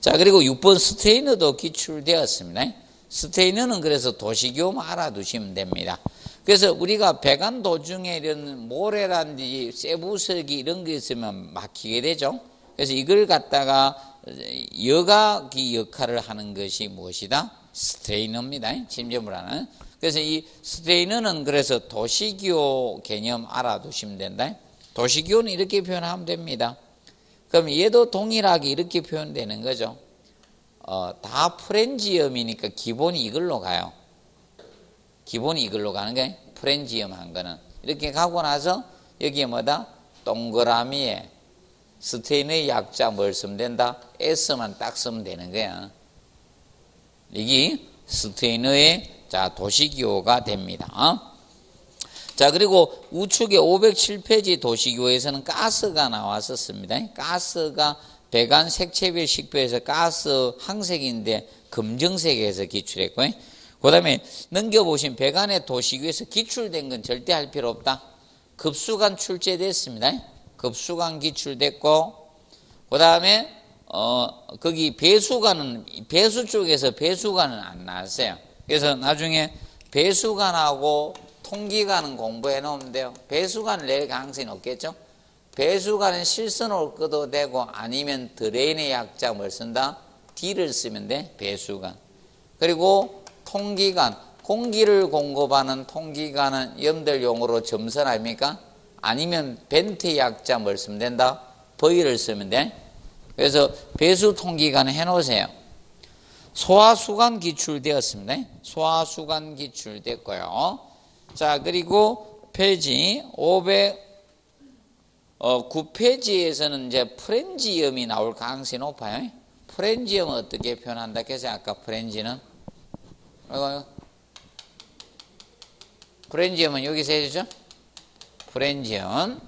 자, 그리고 6번 스트레이너도 기출되었습니다. 스트레이너는 그래서 도시기호만 알아두시면 됩니다. 그래서 우리가 배관 도중에 이런 모래라든지 세부석이 이런 게 있으면 막히게 되죠. 그래서 이걸 갖다가 여각이 역할을 하는 것이 무엇이다? 스트레이너입니다. 침전을 하는. 그래서 이 스트레이너는 그래서 도시기호 개념 알아두시면 된다. 도시기호는 이렇게 표현하면 됩니다. 그럼 얘도 동일하게 이렇게 표현되는 거죠. 다 프렌지엄이니까 기본이 이걸로 가요. 기본이 이걸로 가는 게 프렌지엄 한 거는. 이렇게 가고 나서 여기에 뭐다? 동그라미에 스테인의 약자 뭘 쓰면 된다? S만 딱 쓰면 되는 거야. 이게 스테인의 도시기호가 됩니다. 자, 그리고 우측에 507페이지 도시기호에서는 가스가 나왔었습니다. 가스가 배관 색채별 식표에서 가스 항색인데 검정색에서 기출했고, 그 다음에 넘겨보신 배관의 도시기호에서 기출된 건 절대 할 필요 없다. 급수관 출제됐습니다. 급수관 기출됐고, 그 다음에 거기 배수관은, 배수 쪽에서 배수관은 안 나왔어요. 그래서 나중에 배수관하고 통기관은 공부해 놓으면 돼요. 배수관을 낼 가능성이 없겠죠. 배수관은 실선으로 꺼도 되고, 아니면 드레인의 약자 뭘 쓴다? D를 쓰면 돼. 배수관. 그리고 통기관, 공기를 공급하는 통기관은 염들용으로 점선 아닙니까? 아니면 벤트 약자 뭘 쓰면 된다? V를 쓰면 돼. 그래서 배수 통기관을 해 놓으세요. 소화수관 기출되었습니다. 소화수관 기출됐고요. 자, 그리고 페이지 509페이지에서는 이제 프렌지엄이 나올 가능성이 높아요. 프렌지엄은 어떻게 표현한다 해서 아까 프렌지는 프렌지엄은 여기서 해주죠. 프렌지엄.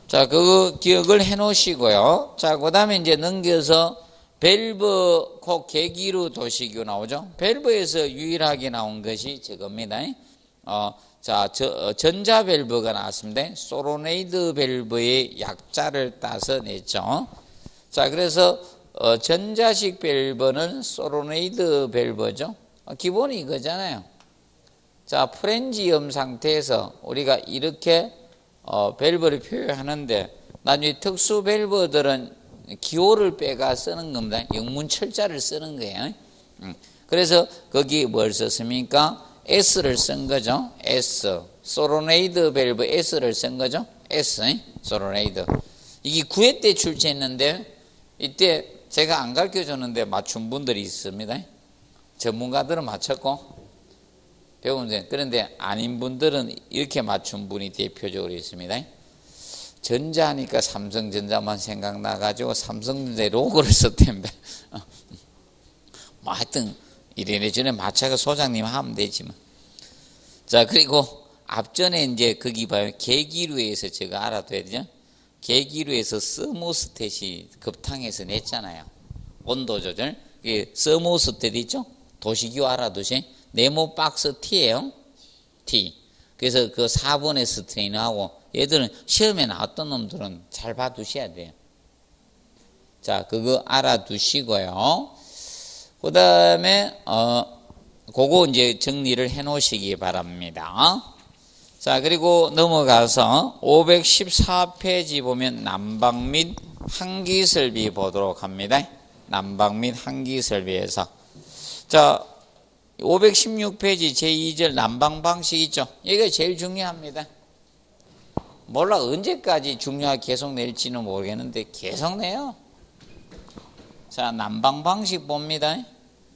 자, 그거 기억을 해 놓으시고요. 자, 그 다음에 이제 넘겨서 밸브 곧 계기로 도시교 나오죠. 밸브에서 유일하게 나온 것이 저겁니다. 자, 전자 밸브가 나왔습니다. 소로네이드 밸브의 약자를 따서 냈죠. 자, 그래서 전자식 밸브는 소로네이드 밸브죠. 기본이 이거잖아요. 자, 프렌지엄 상태에서 우리가 이렇게 밸브를 표현하는데 나중에 특수 밸브들은 기호를 빼가 쓰는 겁니다. 영문철자를 쓰는 거예요. 그래서 거기 뭘 썼습니까? S를 쓴 거죠. S. 소로네이드 밸브 S를 쓴 거죠. S. 소로네이드. 이게 9회 때 출제했는데 이때 제가 안 가르쳐 줬는데 맞춘 분들이 있습니다. 전문가들은 맞췄고 배우면 그런데 아닌 분들은 이렇게 맞춘 분이 대표적으로 있습니다. 전자하니까 삼성전자만 생각나가지고 삼성전자 로고를 썼답니다. 뭐 하여튼 이래저래 전에 맞춰서 소장님 하면 되지만. 자, 그리고 앞전에 이제 거기 봐요. 계기류에서 제가 알아둬야 되죠. 계기류에서 서모스탯이 급탕에서 냈잖아요. 온도 조절. 서모스탯 있죠? 도시기호 알아두세요. 네모 박스 T예요. T. 그래서 그 4번의 스트레인하고 얘들은 시험에 나왔던 놈들은 잘 봐두셔야 돼요. 자, 그거 알아두시고요. 그 다음에, 그거 이제 정리를 해 놓으시기 바랍니다. 자, 그리고 넘어가서 514페이지 보면 난방 및 한기설비 보도록 합니다. 난방 및 한기설비에서. 자, 516페이지 제2절 난방 방식 있죠? 이게 제일 중요합니다. 몰라 언제까지 중요하게 계속 낼지는 모르겠는데 계속 내요. 자, 난방 방식 봅니다.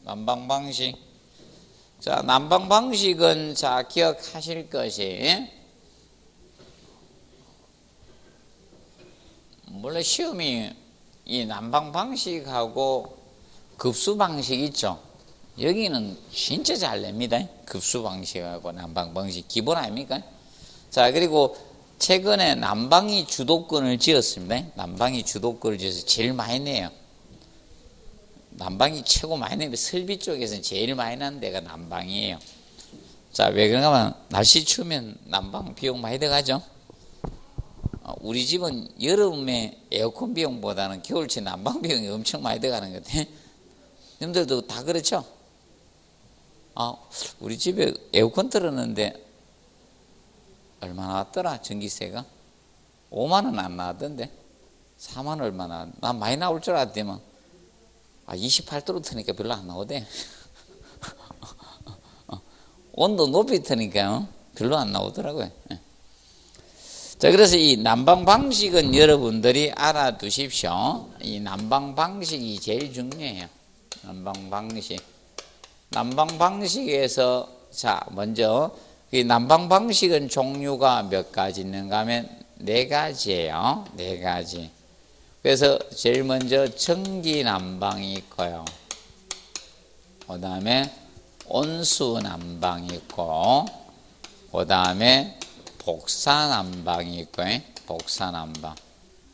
난방 방식. 자, 난방 방식은 자, 기억하실 것이 원래 시험이 이 난방 방식하고 급수 방식 있죠? 여기는 진짜 잘 냅니다. 급수 방식하고 난방 방식 기본 아닙니까? 자, 그리고 최근에 난방이 주도권을 지었습니다. 난방이 주도권을 지어서 제일 많이 내요. 난방이 최고 많이 내면 설비 쪽에서는 제일 많이 나는 데가 난방이에요. 자, 왜 그런가 하면 날씨 추우면 난방 비용 많이 들어가죠. 우리 집은 여름에 에어컨 비용보다는 겨울철 난방 비용이 엄청 많이 들어가는 것 같아요. 님들도 다 그렇죠? 우리 집에 에어컨 틀었는데 얼마 나왔더라 전기세가? 5만 원 안 나왔던데 4만 원 얼마 나왔. 난 많이 나올 줄 알았더만 28도로 트니까 별로 안 나오대. 온도 높이 트니까 별로 안 나오더라고요. 자, 그래서 이 난방 방식은 여러분들이 알아두십시오. 이 난방 방식이 제일 중요해요. 난방 방식. 난방 방식에서 자, 먼저 이 난방 방식은 종류가 몇 가지 있는가 하면 4가지예요. 4가지. 그래서 제일 먼저 전기 난방이 있고요. 그 다음에 온수 난방이 있고, 그 다음에 복사 난방이 있고요. 복사 난방.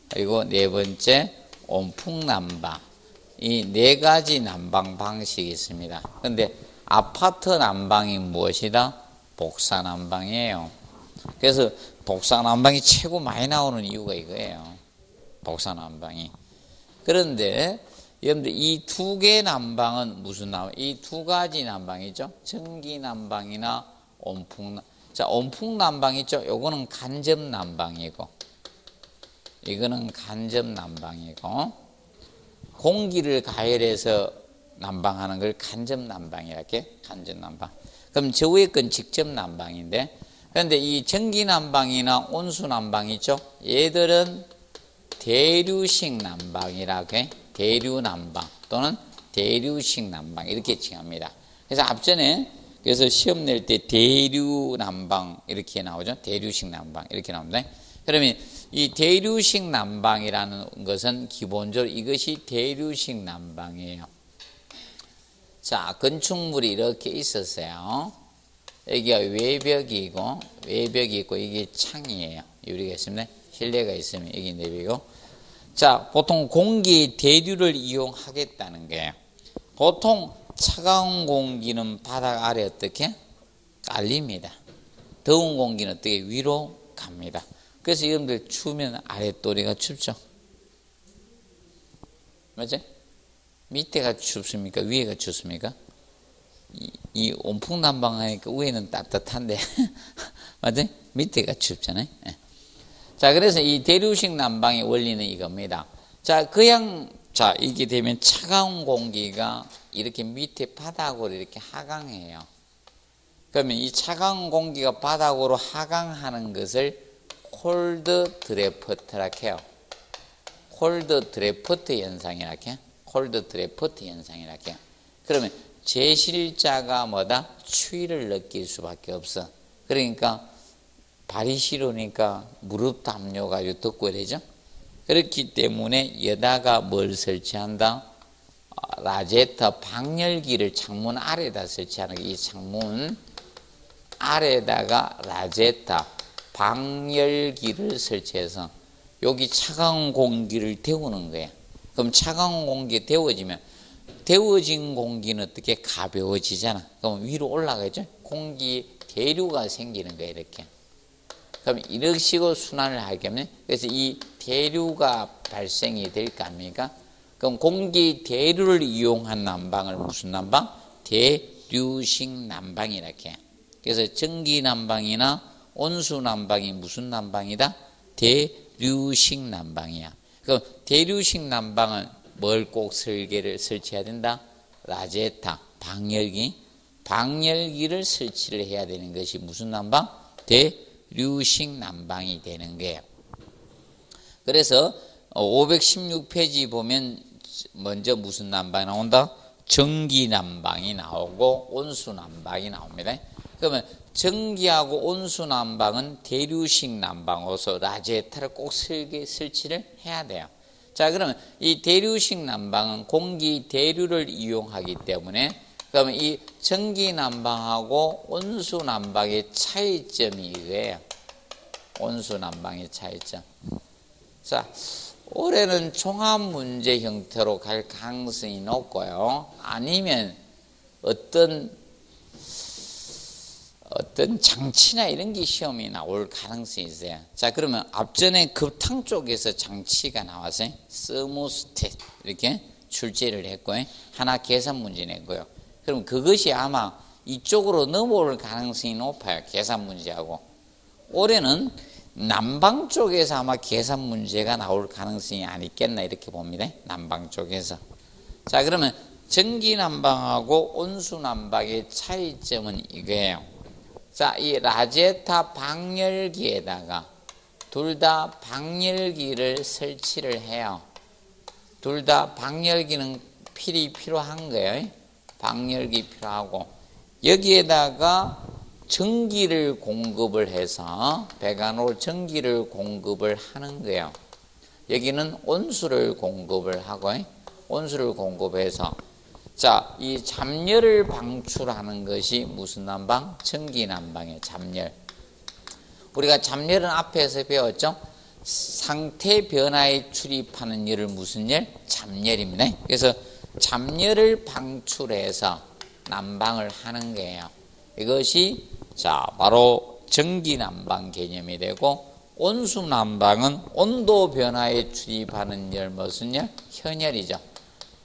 그리고 4번째 온풍 난방. 이 4가지 난방 방식이 있습니다. 그런데 아파트 난방이 무엇이다? 복사 난방이에요. 그래서 복사 난방이 최고 많이 나오는 이유가 이거예요. 복사 난방이. 그런데 여러분들 이 2개 난방은 무슨 난방? 이 2가지 난방이죠. 전기 난방이나 온풍 난방. 자, 온풍 난방 있죠. 요거는 간접 난방이고, 이거는 간접 난방이고, 공기를 가열해서 난방하는 걸 간접 난방이라 게 간접 난방. 그럼 저 위에 건 직접 난방인데, 그런데 이 전기 난방이나 온수 난방 있죠. 얘들은 대류식 난방이라고 해. 대류 난방 또는 대류식 난방 이렇게 칭합니다. 그래서 앞전에 그래서 시험 낼 때 대류 난방 이렇게 나오죠. 대류식 난방 이렇게 나옵니다. 그러면 이 대류식 난방이라는 것은 기본적으로 이것이 대류식 난방이에요. 자, 건축물이 이렇게 있었어요. 여기가 외벽이 있고 이게 창이에요. 유리가 있습니다. 실내가 있으면 여기 내비고. 자, 보통 공기 대류를 이용하겠다는 거예요. 보통 차가운 공기는 바닥 아래 어떻게 깔립니다. 더운 공기는 어떻게 위로 갑니다. 그래서 여러분들 추우면 아랫도리가 춥죠. 맞죠? 밑에가 춥습니까? 위에가 춥습니까? 이 온풍난방하니까 위에는 따뜻한데 맞죠? 밑에가 춥잖아요. 네. 자, 그래서 이 대류식 난방의 원리는 이겁니다. 자, 자, 이게 되면 차가운 공기가 이렇게 밑에 바닥으로 이렇게 하강해요. 그러면 이 차가운 공기가 바닥으로 하강하는 것을 콜드 드래프트라고 해요. 콜드 드래프트 현상이라고 해요. 콜드 드래프트 현상이라고 해요. 그러면 제실자가 뭐다? 추위를 느낄 수밖에 없어. 그러니까 발이 시려우니까 무릎 담요가지고 덮고 이러죠. 그렇기 때문에 여다가 뭘 설치한다? 라제터 방열기를 창문 아래에다 설치하는 게, 이 창문 아래에다가 라제터 방열기를 설치해서 여기 차가운 공기를 데우는 거예요. 그럼 차가운 공기 데워지면 데워진 공기는 어떻게 가벼워지잖아. 그럼 위로 올라가죠. 공기 대류가 생기는 거예요. 이렇게. 그럼 이런 식으로 순환을 하게 하면, 그래서 이 대류가 발생이 될 거 아닙니까? 그럼 공기 대류를 이용한 난방을 무슨 난방? 대류식 난방이라고 해요. 그래서 전기 난방이나 온수 난방이 무슨 난방이다? 대류식 난방이야. 그럼 대류식 난방은 뭘 꼭 설치해야 된다? 라제타, 방열기를 설치를 해야 되는 것이 무슨 난방? 대류식 난방이 되는 거예요. 그래서 516페이지 보면 먼저 무슨 난방이 나온다? 전기 난방이 나오고 온수 난방이 나옵니다. 그러면 전기하고 온수 난방은 대류식 난방으로서 라제타를 꼭 설치를 해야 돼요. 자, 그러면 이 대류식 난방은 공기 대류를 이용하기 때문에, 그러면 이 전기 난방하고 온수 난방의 차이점이 이거예요. 온수 난방의 차이점. 자, 올해는 종합 문제 형태로 갈 가능성이 높고요. 아니면 어떤 장치나 이런 게 시험이 나올 가능성이 있어요. 자, 그러면 앞전에 급탕 쪽에서 장치가 나왔어요. 서모스탯 이렇게 출제를 했고요. 하나 계산 문제 냈고요. 그럼 그것이 아마 이쪽으로 넘어올 가능성이 높아요. 계산 문제하고. 올해는 난방 쪽에서 아마 계산 문제가 나올 가능성이 아니겠나 이렇게 봅니다. 난방 쪽에서. 자, 그러면 전기 난방하고 온수 난방의 차이점은 이거예요. 자, 이 라제타 방열기에다가 둘 다 방열기를 설치를 해요. 둘 다 방열기는 필요한 거예요. 방열기 필요하고, 여기에다가 전기를 공급을 해서 배관으로 전기를 공급을 하는 거예요. 여기는 온수를 공급을 하고, 온수를 공급해서, 자, 이 잡열을 방출하는 것이 무슨 난방? 전기 난방의 잡열. 우리가 잡열은 앞에서 배웠죠? 상태 변화에 출입하는 열을 무슨 열? 잡열입니다. 그래서 잡열을 방출해서 난방을 하는 거예요. 이것이 자, 바로 전기 난방 개념이 되고, 온수 난방은 온도 변화에 출입하는 열, 무슨 열? 현열이죠.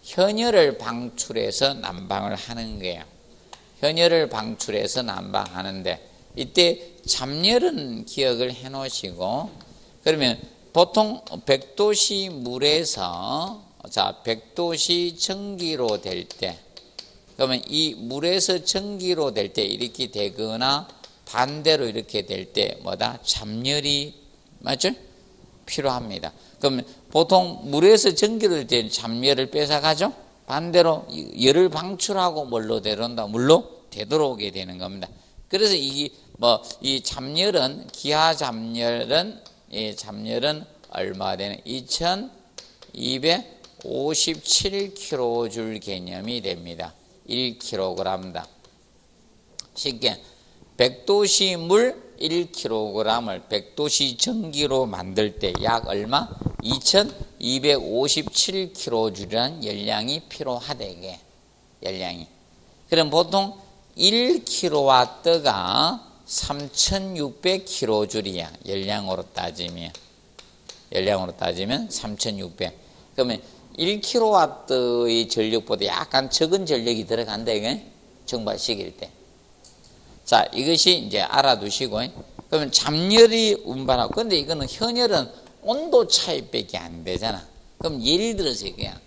현열을 방출해서 난방을 하는 거예요. 현열을 방출해서 난방하는데, 이때 잡열은 기억을 해 놓으시고, 그러면 보통 100도씨 물에서, 자, 100도씨 전기로 될 때, 그러면 이 물에서 전기로 될 때 이렇게 되거나 반대로 이렇게 될 때 뭐다? 잡열이, 맞죠? 필요합니다. 그러면 보통 물에서 전기로 될 때 잡열을 뺏어가죠? 반대로 열을 방출하고 뭘로 되론다? 물로 되돌아오게 되는 겁니다. 그래서 이 잡열은, 기하 잡열은, 이 잡열은 얼마 되는? 2257kJ 개념이 됩니다. 1kg다. 쉽게 100도씨 물 1kg을 100도씨 전기로 만들 때 약 얼마? 2257kJ라는 열량이 필요하대게. 열량이. 그럼 보통 1kW가 3600kJ이야. 열량으로 따지면. 3600. 그러면 1kW의 전력보다 약간 적은 전력이 들어간다, 이게? 정발시킬 때. 자, 이것이 이제 알아두시고. 그러면 잠열이 운반하고. 근데 이거는 현열은 온도 차이밖에 안 되잖아. 그럼 예를 들어서 그냥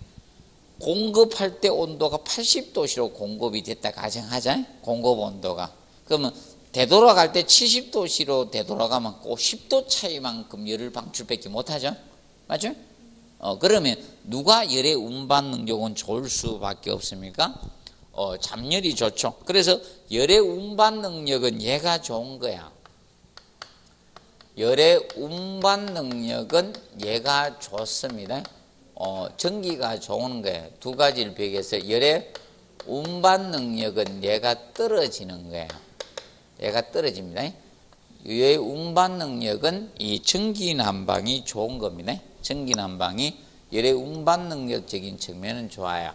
공급할 때 온도가 80도씨로 공급이 됐다 가정하자. 공급 온도가. 그러면 되돌아갈 때 70도씨로 되돌아가면 꼭 10도 차이만큼 열을 방출밖에 못하죠. 맞죠? 그러면 누가 열의 운반 능력은 좋을 수밖에 없습니까? 잠열이 좋죠. 그래서 열의 운반 능력은 얘가 좋은 거야. 열의 운반 능력은 얘가 좋습니다. 전기가 좋은 거예요. 두 가지를 비교해서 열의 운반 능력은 얘가 떨어지는 거예요. 얘가 떨어집니다. 열의 운반 능력은 이 전기난방이 좋은 겁니다. 전기난방이 열의 운반 능력적인 측면은 좋아요.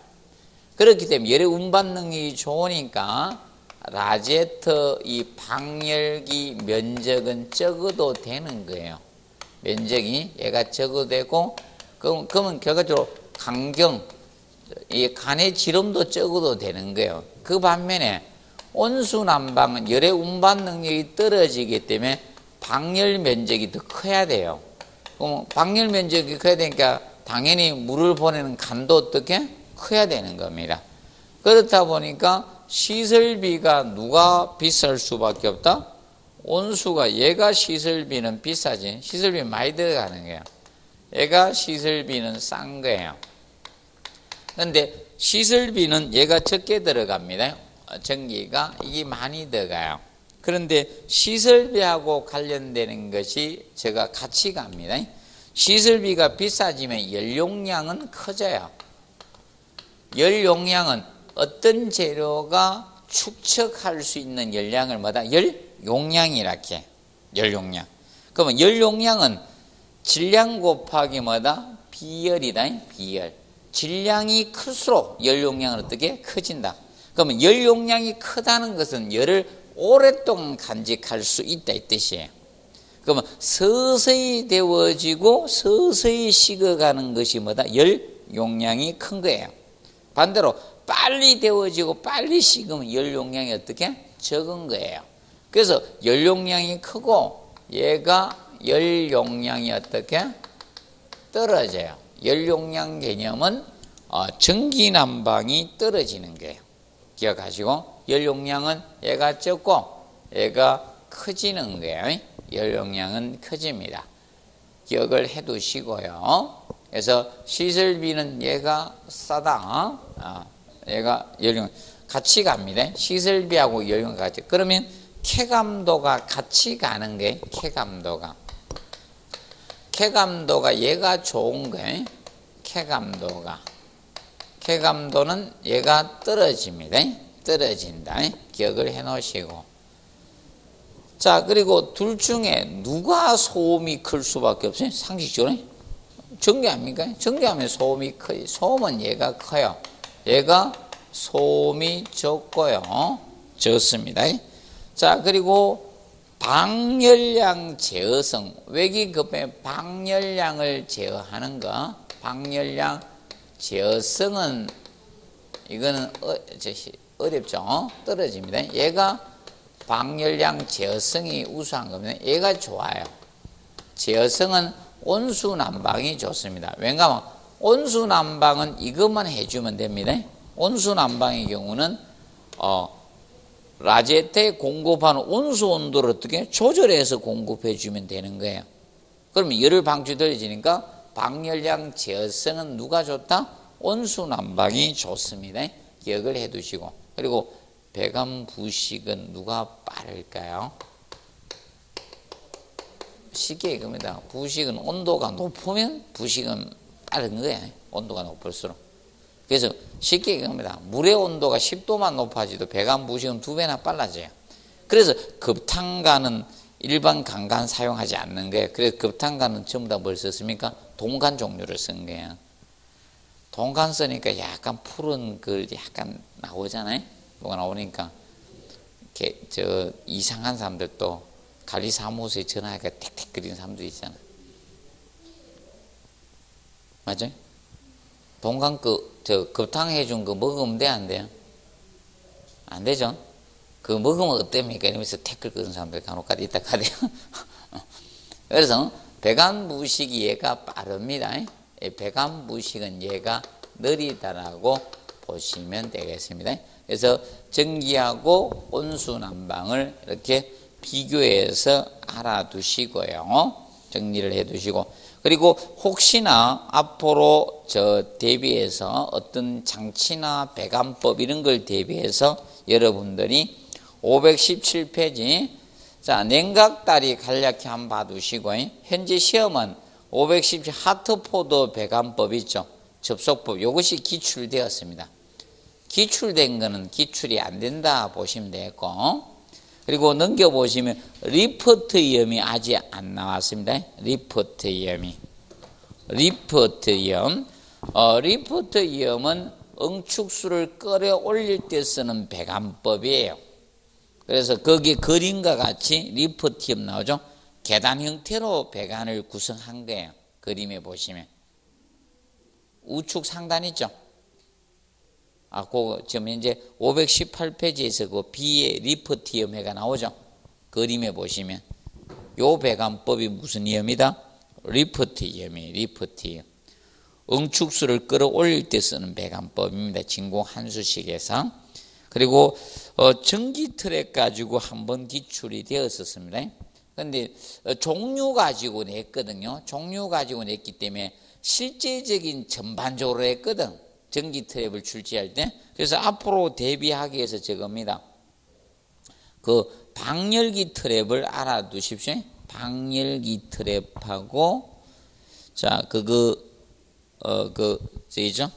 그렇기 때문에 열의 운반 능력이 좋으니까 라디에이터 이 방열기 면적은 적어도 되는 거예요. 면적이 얘가 적어도 되고, 그러면 결과적으로 강경, 이 간의 지름도 적어도 되는 거예요. 그 반면에 온수난방은 열의 운반 능력이 떨어지기 때문에 방열 면적이 더 커야 돼요. 그럼 방열 면적이 커야 되니까 당연히 물을 보내는 간도 어떻게? 커야 되는 겁니다. 그렇다 보니까 시설비가 누가 비쌀 수밖에 없다? 온수가. 얘가 시설비는 비싸지. 시설비 많이 들어가는 거예요. 얘가 시설비는 싼 거예요. 그런데 시설비는 얘가 적게 들어갑니다. 전기가 이게 많이 들어가요. 그런데 시설비하고 관련되는 것이 제가 같이 갑니다. 시설비가 비싸지면 연용량은 커져요. 연용량은 어떤 재료가 축적할 수 있는 열량을 뭐다? 열용량이라고 해. 열용량. 그러면 열용량은 질량 곱하기 뭐다? 비열이다. 비열. 질량이 클수록 열용량은 어떻게? 커진다. 그러면 열용량이 크다는 것은 열을 오랫동안 간직할 수 있다 이 뜻이에요. 그러면 서서히 데워지고 서서히 식어가는 것이 뭐다? 열용량이 큰 거예요. 반대로 빨리 데워지고 빨리 식으면 열용량이 어떻게? 적은 거예요. 그래서 열용량이 크고 얘가 열용량이 어떻게? 떨어져요. 열용량 개념은 전기난방이 떨어지는 거예요. 기억하시고, 열용량은 얘가 적고 얘가 커지는 거예요. 열용량은 커집니다. 기억을 해 두시고요. 그래서 시설비는 얘가 싸다. 얘가 열용 같이 갑니다. 시설비하고 열용 같이. 그러면 쾌감도가 같이 가는 게 쾌감도가. 쾌감도가 얘가 좋은 거예요. 쾌감도는 얘가 떨어집니다. 떨어진다. 기억을 해 놓으시고. 자, 그리고 둘 중에 누가 소음이 클 수밖에 없어요? 상식적으로. 전기 아닙니까? 전기하면 소음이 커요. 소음은 얘가 커요. 얘가 소음이 적고요. 적습니다. 자, 그리고 방열량 제어성. 외기 급에 방열량을 제어하는 거. 방열량 제어성은 이거는 어렵죠. 떨어집니다. 얘가 방열량 제어성이 우수한 겁니다. 얘가 좋아요. 제어성은 온수난방이 좋습니다. 왜냐하면 온수난방은 이것만 해주면 됩니다. 온수난방의 경우는 라디에이터에 공급하는 온수 온도를 어떻게 조절해서 공급해 주면 되는 거예요. 그러면 열을 방출되어지니까 방열량 제어성은 누가 좋다? 온수난방이 좋습니다. 기억을 해 두시고. 그리고 배관 부식은 누가 빠를까요? 쉽게 이겁니다. 부식은 온도가 높으면 부식은 빠른 거예요. 온도가 높을수록. 그래서 쉽게 이겁니다. 물의 온도가 10도만 높아지도 배관 부식은 2배나 빨라져요. 그래서 급탕 가는 일반 강간 사용하지 않는 거예요. 그래서 급탄간은 전부 다 뭘 썼습니까? 동간 종류를 쓴 거예요. 동간 쓰니까 약간 푸른 그 약간 나오잖아요. 뭐가 나오니까 이상한 사람들도 관리사무소에 전화하니까 택택거리는 사람도 있잖아. 맞아요? 동간 급탕해 준 거 먹으면 돼, 안 돼요? 안 되죠? 그거 먹으면 어땠습니까? 이러면서 태클 끄는 사람들 간혹가다 있다 가대요. 그래서 배간무식이 얘가 빠릅니다. 배간무식은 얘가 느리다라고 보시면 되겠습니다. 그래서 전기하고 온수난방을 이렇게 비교해서 알아두시고요. 정리를 해 두시고, 그리고 혹시나 앞으로 대비해서 어떤 장치나 배관법 이런 걸 대비해서 여러분들이 517페이지 자 냉각다리 간략히 한번 봐두시고, 현재 시험은 517 하트포드 배관법 있죠. 접속법 이것이 기출되었습니다. 기출된 거는 기출이 안 된다 보시면 되겠고, 그리고 넘겨보시면 리프트염이 아직 안 나왔습니다. 리프트염이. 리프트염. 리프트염은 응축수를 끌어올릴 때 쓰는 배관법이에요. 그래서 거기에 그림과 같이 리프트염 나오죠. 계단 형태로 배관을 구성한 거예요. 그림에 보시면. 우측 상단 있죠. 그거 지금 이제 518페이지에서 그 B의 리프트염 해가 나오죠. 그림에 보시면. 요 배관법이 무슨 염이다? 리프트염이에요. 리프트염. 응축수를 끌어올릴 때 쓰는 배관법입니다. 진공 한수식에서. 그리고 전기 트랙 가지고 한번 기출이 되었었습니다. 그런데 종류 가지고 냈거든요. 종류 가지고 냈기 때문에 실제적인 전반적으로 했거든. 전기 트랩을 출제할 때. 그래서 앞으로 대비하기 위해서 저겁니다. 그 방열기 트랩을 알아두십시오. 방열기 트랩하고 자 저기죠.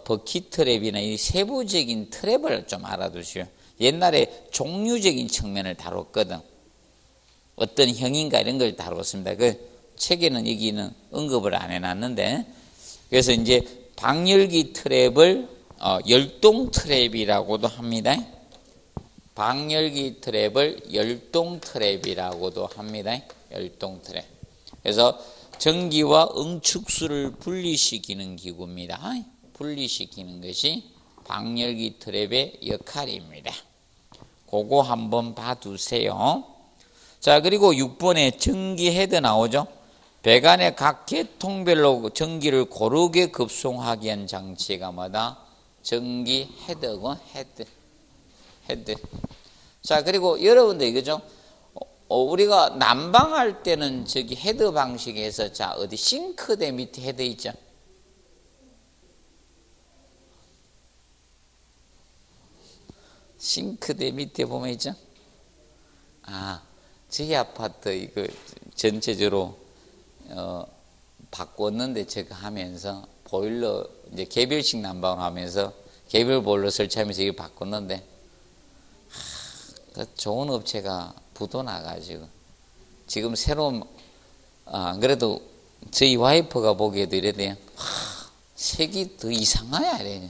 버킷 트랩이나 이 세부적인 트랩을 좀 알아두시오. 옛날에 종류적인 측면을 다뤘거든. 어떤 형인가 이런 걸 다뤘습니다. 그 책에는 여기는 언급을 안 해놨는데, 그래서 이제 방열기 트랩을 열동 트랩이라고도 합니다. 방열기 트랩을 열동 트랩이라고도 합니다. 열동 트랩. 그래서 전기와 응축수를 분리시키는 기구입니다. 분리시키는 것이 방열기 트랩의 역할입니다. 그거 한번 봐두세요. 자, 그리고 6번에 전기 헤드 나오죠. 배관의 각 계통별로 전기를 고르게 급송하게 한 장치가 뭐다? 전기 헤드고 헤드. 자, 그리고 여러분들 이거죠. 우리가 난방할 때는 저기 헤드 방식에서 자 어디 싱크대 밑에 헤드 있죠. 싱크대 밑에 보면 있죠. 저희 아파트 이거 전체적으로 바꿨는데 제가 하면서 보일러 이제 개별식 난방을 하면서 개별 보일러 설치하면서 이거 바꿨는데 좋은 업체가 부도 나가지고 지금 새로운 안 그래도 저희 와이프가 보기에도 이래 돼요. 색이 더 이상하야 이래.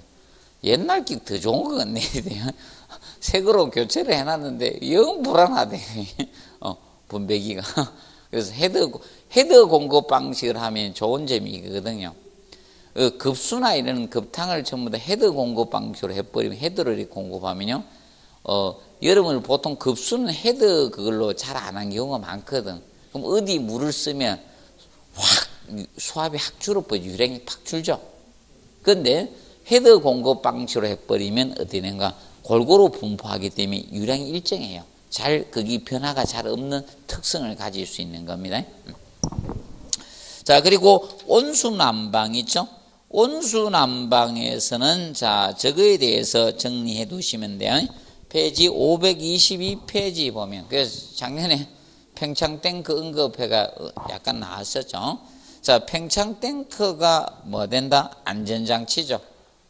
옛날 게 더 좋은 거 같네 이래. 색으로 교체를 해놨는데 영 불안하대. 분배기가. 그래서 헤드 공급 방식을 하면 좋은 점이 있거든요. 급수나 이런 급탕을 전부 다 헤드 공급 방식으로 해버리면 헤드를 공급하면요. 여러분 보통 급수는 헤드 그걸로 잘 안 한 경우가 많거든. 그럼 어디 물을 쓰면 확 수압이 확 줄어버려. 유량이 팍 줄죠. 그런데 헤드 공급 방식으로 해버리면 어떻게 되는가? 골고루 분포하기 때문에 유량이 일정해요. 거기 변화가 잘 없는 특성을 가질 수 있는 겁니다. 자, 그리고 온수난방 있죠? 온수난방에서는 자, 저거에 대해서 정리해 두시면 돼요. 페이지 522페이지 보면, 그래서 작년에 팽창탱크 언급회가 약간 나왔었죠. 자, 팽창탱크가 뭐 된다? 안전장치죠.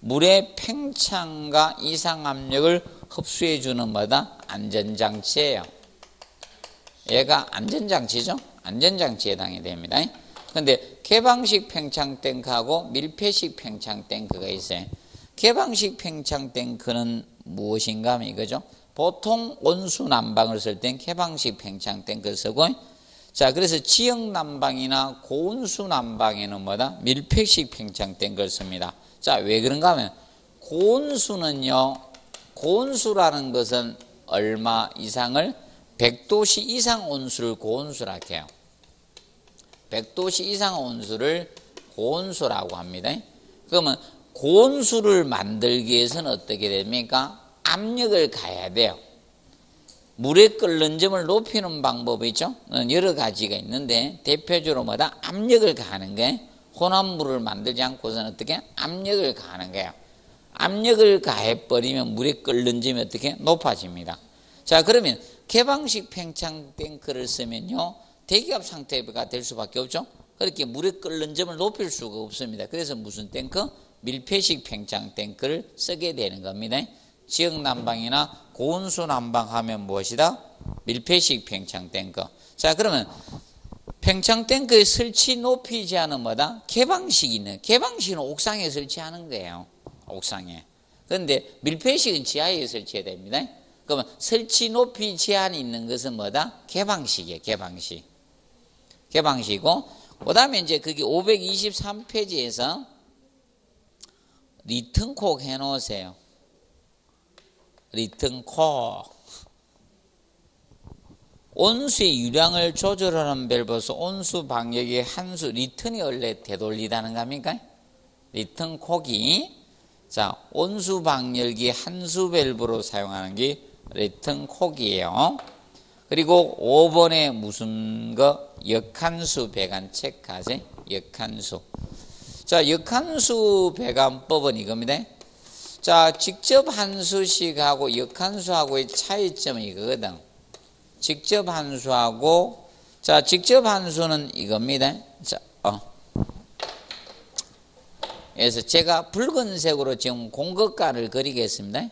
물의 팽창과 이상압력을 흡수해 주는 뭐다? 안전장치예요. 얘가 안전장치죠. 안전장치에 해당이 됩니다. 근데 개방식 팽창 탱크하고 밀폐식 팽창 탱크가 있어요. 개방식 팽창 탱크는 무엇인가 하면 이거죠. 보통 온수 난방을 쓸 땐 개방식 팽창 탱크를 쓰고, 자, 그래서 지역 난방이나 고온수 난방에는 뭐다? 밀폐식 팽창 탱크를 씁니다. 자, 왜 그런가 하면 고온수는요, 고온수라는 것은 얼마 이상을 100도씨 이상 온수를 고온수라고 해요. 100도씨 이상 온수를 고온수라고 합니다. 그러면 고온수를 만들기 위해서는 어떻게 됩니까? 압력을 가해야 돼요. 물의 끓는 점을 높이는 방법이 있죠. 여러 가지가 있는데 대표적으로 뭐다? 압력을 가하는 게, 혼합물을 만들지 않고서는 어떻게? 압력을 가하는 거예요. 압력을 가해버리면 물의 끓는 점이 어떻게? 높아집니다. 자, 그러면 개방식 팽창 탱크를 쓰면요, 대기압 상태가 될 수밖에 없죠. 그렇게 물의 끓는 점을 높일 수가 없습니다. 그래서 무슨 탱크? 밀폐식 팽창 탱크를 쓰게 되는 겁니다. 지역 난방이나 고온수 난방하면 무엇이다? 밀폐식 팽창 탱크. 자, 그러면 팽창 탱크의 설치 높이 제한은 뭐다? 개방식이 있는, 개방식은 옥상에 설치하는 거예요. 옥상에. 그런데 밀폐식은 지하에 설치해야 됩니다. 그러면 설치 높이 제한이 있는 것은 뭐다? 개방식이에요. 개방식. 개방식이고, 그 다음에 이제 그게 523페이지에서 리턴콕 해놓으세요. 리턴콕. 온수의 유량을 조절하는 밸브에서 온수 방역의 한수, 리턴이 원래 되돌리다는 겁니까? 리턴콕이, 자, 온수 방열기 한수 밸브로 사용하는 게 리턴콕이에요. 그리고 5번에 무슨 거? 역한수 배관 체크하세요. 역한수. 자, 역한수 배관법은 이겁니다. 자, 직접 한수식하고 역한수하고의 차이점은 이거거든. 직접 한수하고, 자, 직접 한수는 이겁니다. 자, 그래서 제가 붉은색으로 지금 공급관을 그리겠습니다.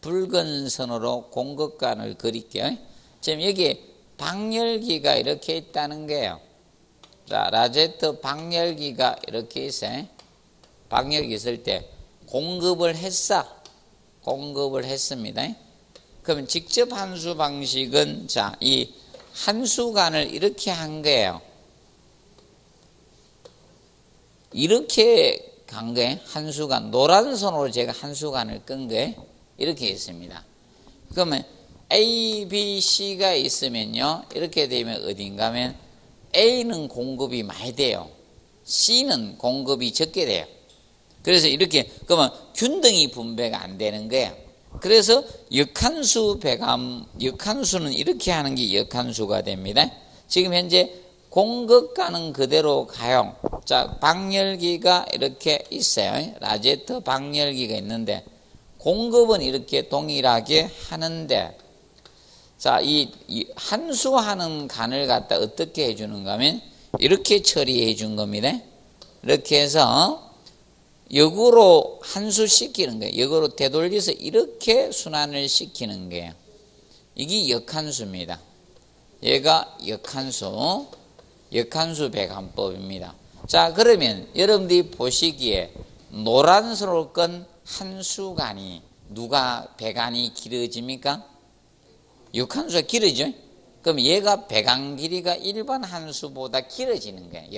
붉은 선으로 공급관을 그릴게요. 지금 여기 방열기가 이렇게 있다는 거예요. 자, 라제트 방열기가 이렇게 있어요. 방열기 있을 때 공급을 했습니다. 그러면 직접 한수 방식은, 자, 이 한수관을 이렇게 한 거예요. 이렇게 간 거예요. 한수관. 노란 선으로 제가 한수관을 끈 거예요. 이렇게 있습니다. 그러면 A, B, C가 있으면요, 이렇게 되면 어딘가 하면 A는 공급이 많이 돼요. C는 공급이 적게 돼요. 그래서 이렇게, 그러면 균등히 분배가 안 되는 거예요. 그래서 역한수 배관, 역한수는 이렇게 하는 게 역한수가 됩니다. 지금 현재 공급관은 그대로 가요. 자, 방열기가 이렇게 있어요. 라제트 방열기가 있는데 공급은 이렇게 동일하게 하는데, 자, 이 한수하는 간을 갖다 어떻게 해주는가 하면 이렇게 처리해 준 겁니다. 이렇게 해서 역으로 한수시키는 거예요. 역으로 되돌려서 이렇게 순환을 시키는 거예요. 이게 역한수입니다. 얘가 역한수 배관법입니다. 자, 그러면 여러분들이 보시기에 노란색으로 끈 한수관이, 누가 배관이 길어집니까? 역한수가 길어지죠? 그럼 얘가 배관 길이가 일반 한수보다 길어지는 거예요.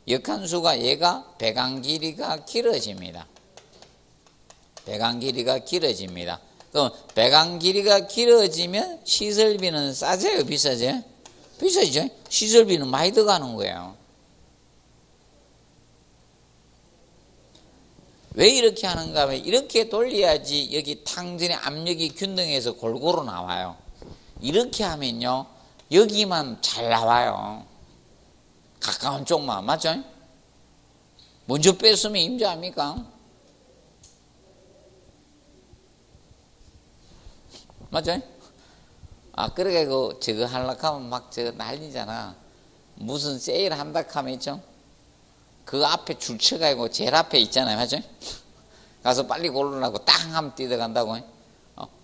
역한수가 얘가 배관 길이가 길어집니다. 배관 길이가 길어집니다. 그럼 배관 길이가 길어지면 시설비는 싸져요? 비싸져요? 비싸죠? 시설비는 많이 들어가는 거예요. 왜 이렇게 하는가 하면 이렇게 돌려야지 여기 탕전의 압력이 균등해서 골고루 나와요. 이렇게 하면요, 여기만 잘 나와요. 가까운 쪽만. 맞죠? 먼저 뺐으면 임자합니까? 맞죠? 아, 그러게 저거 하려고 하면 막 저거 난리잖아. 무슨 세일 한다 하면 있죠? 그 앞에 줄 쳐가지고 제일 앞에 있잖아요. 맞죠? 가서 빨리 고르라고 땅 하면 뛰어간다고.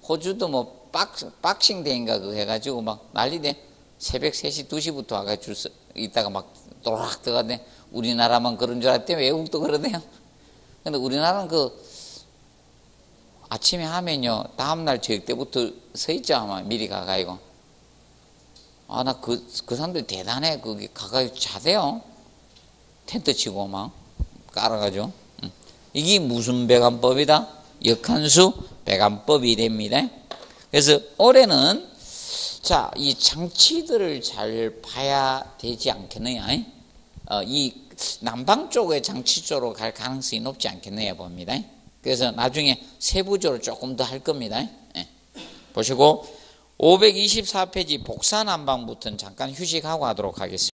호주도 뭐 박싱 대인가 그거 해가지고 막 난리대. 새벽 3시, 2시부터 와가 줄 있다가 막 또락 들어가네. 우리나라만 그런 줄 알았더니 외국도 그러네요. 근데 우리나라는 아침에 하면요, 다음날 저녁 때부터 서 있죠, 아마 미리 가가지고. 나 그 사람들 대단해. 거기 가가지고 자대요. 텐트 치고 막 깔아가지고. 이게 무슨 배관법이다? 역한수 배관법이 됩니다. 그래서 올해는 자, 이 장치들을 잘 봐야 되지 않겠느냐? 이 남방 쪽의 장치 쪽으로 갈 가능성이 높지 않겠느냐 봅니다. 그래서 나중에 세부적으로 조금 더 할 겁니다. 보시고 524페이지 복사난방부터는 잠깐 휴식하고 하도록 하겠습니다.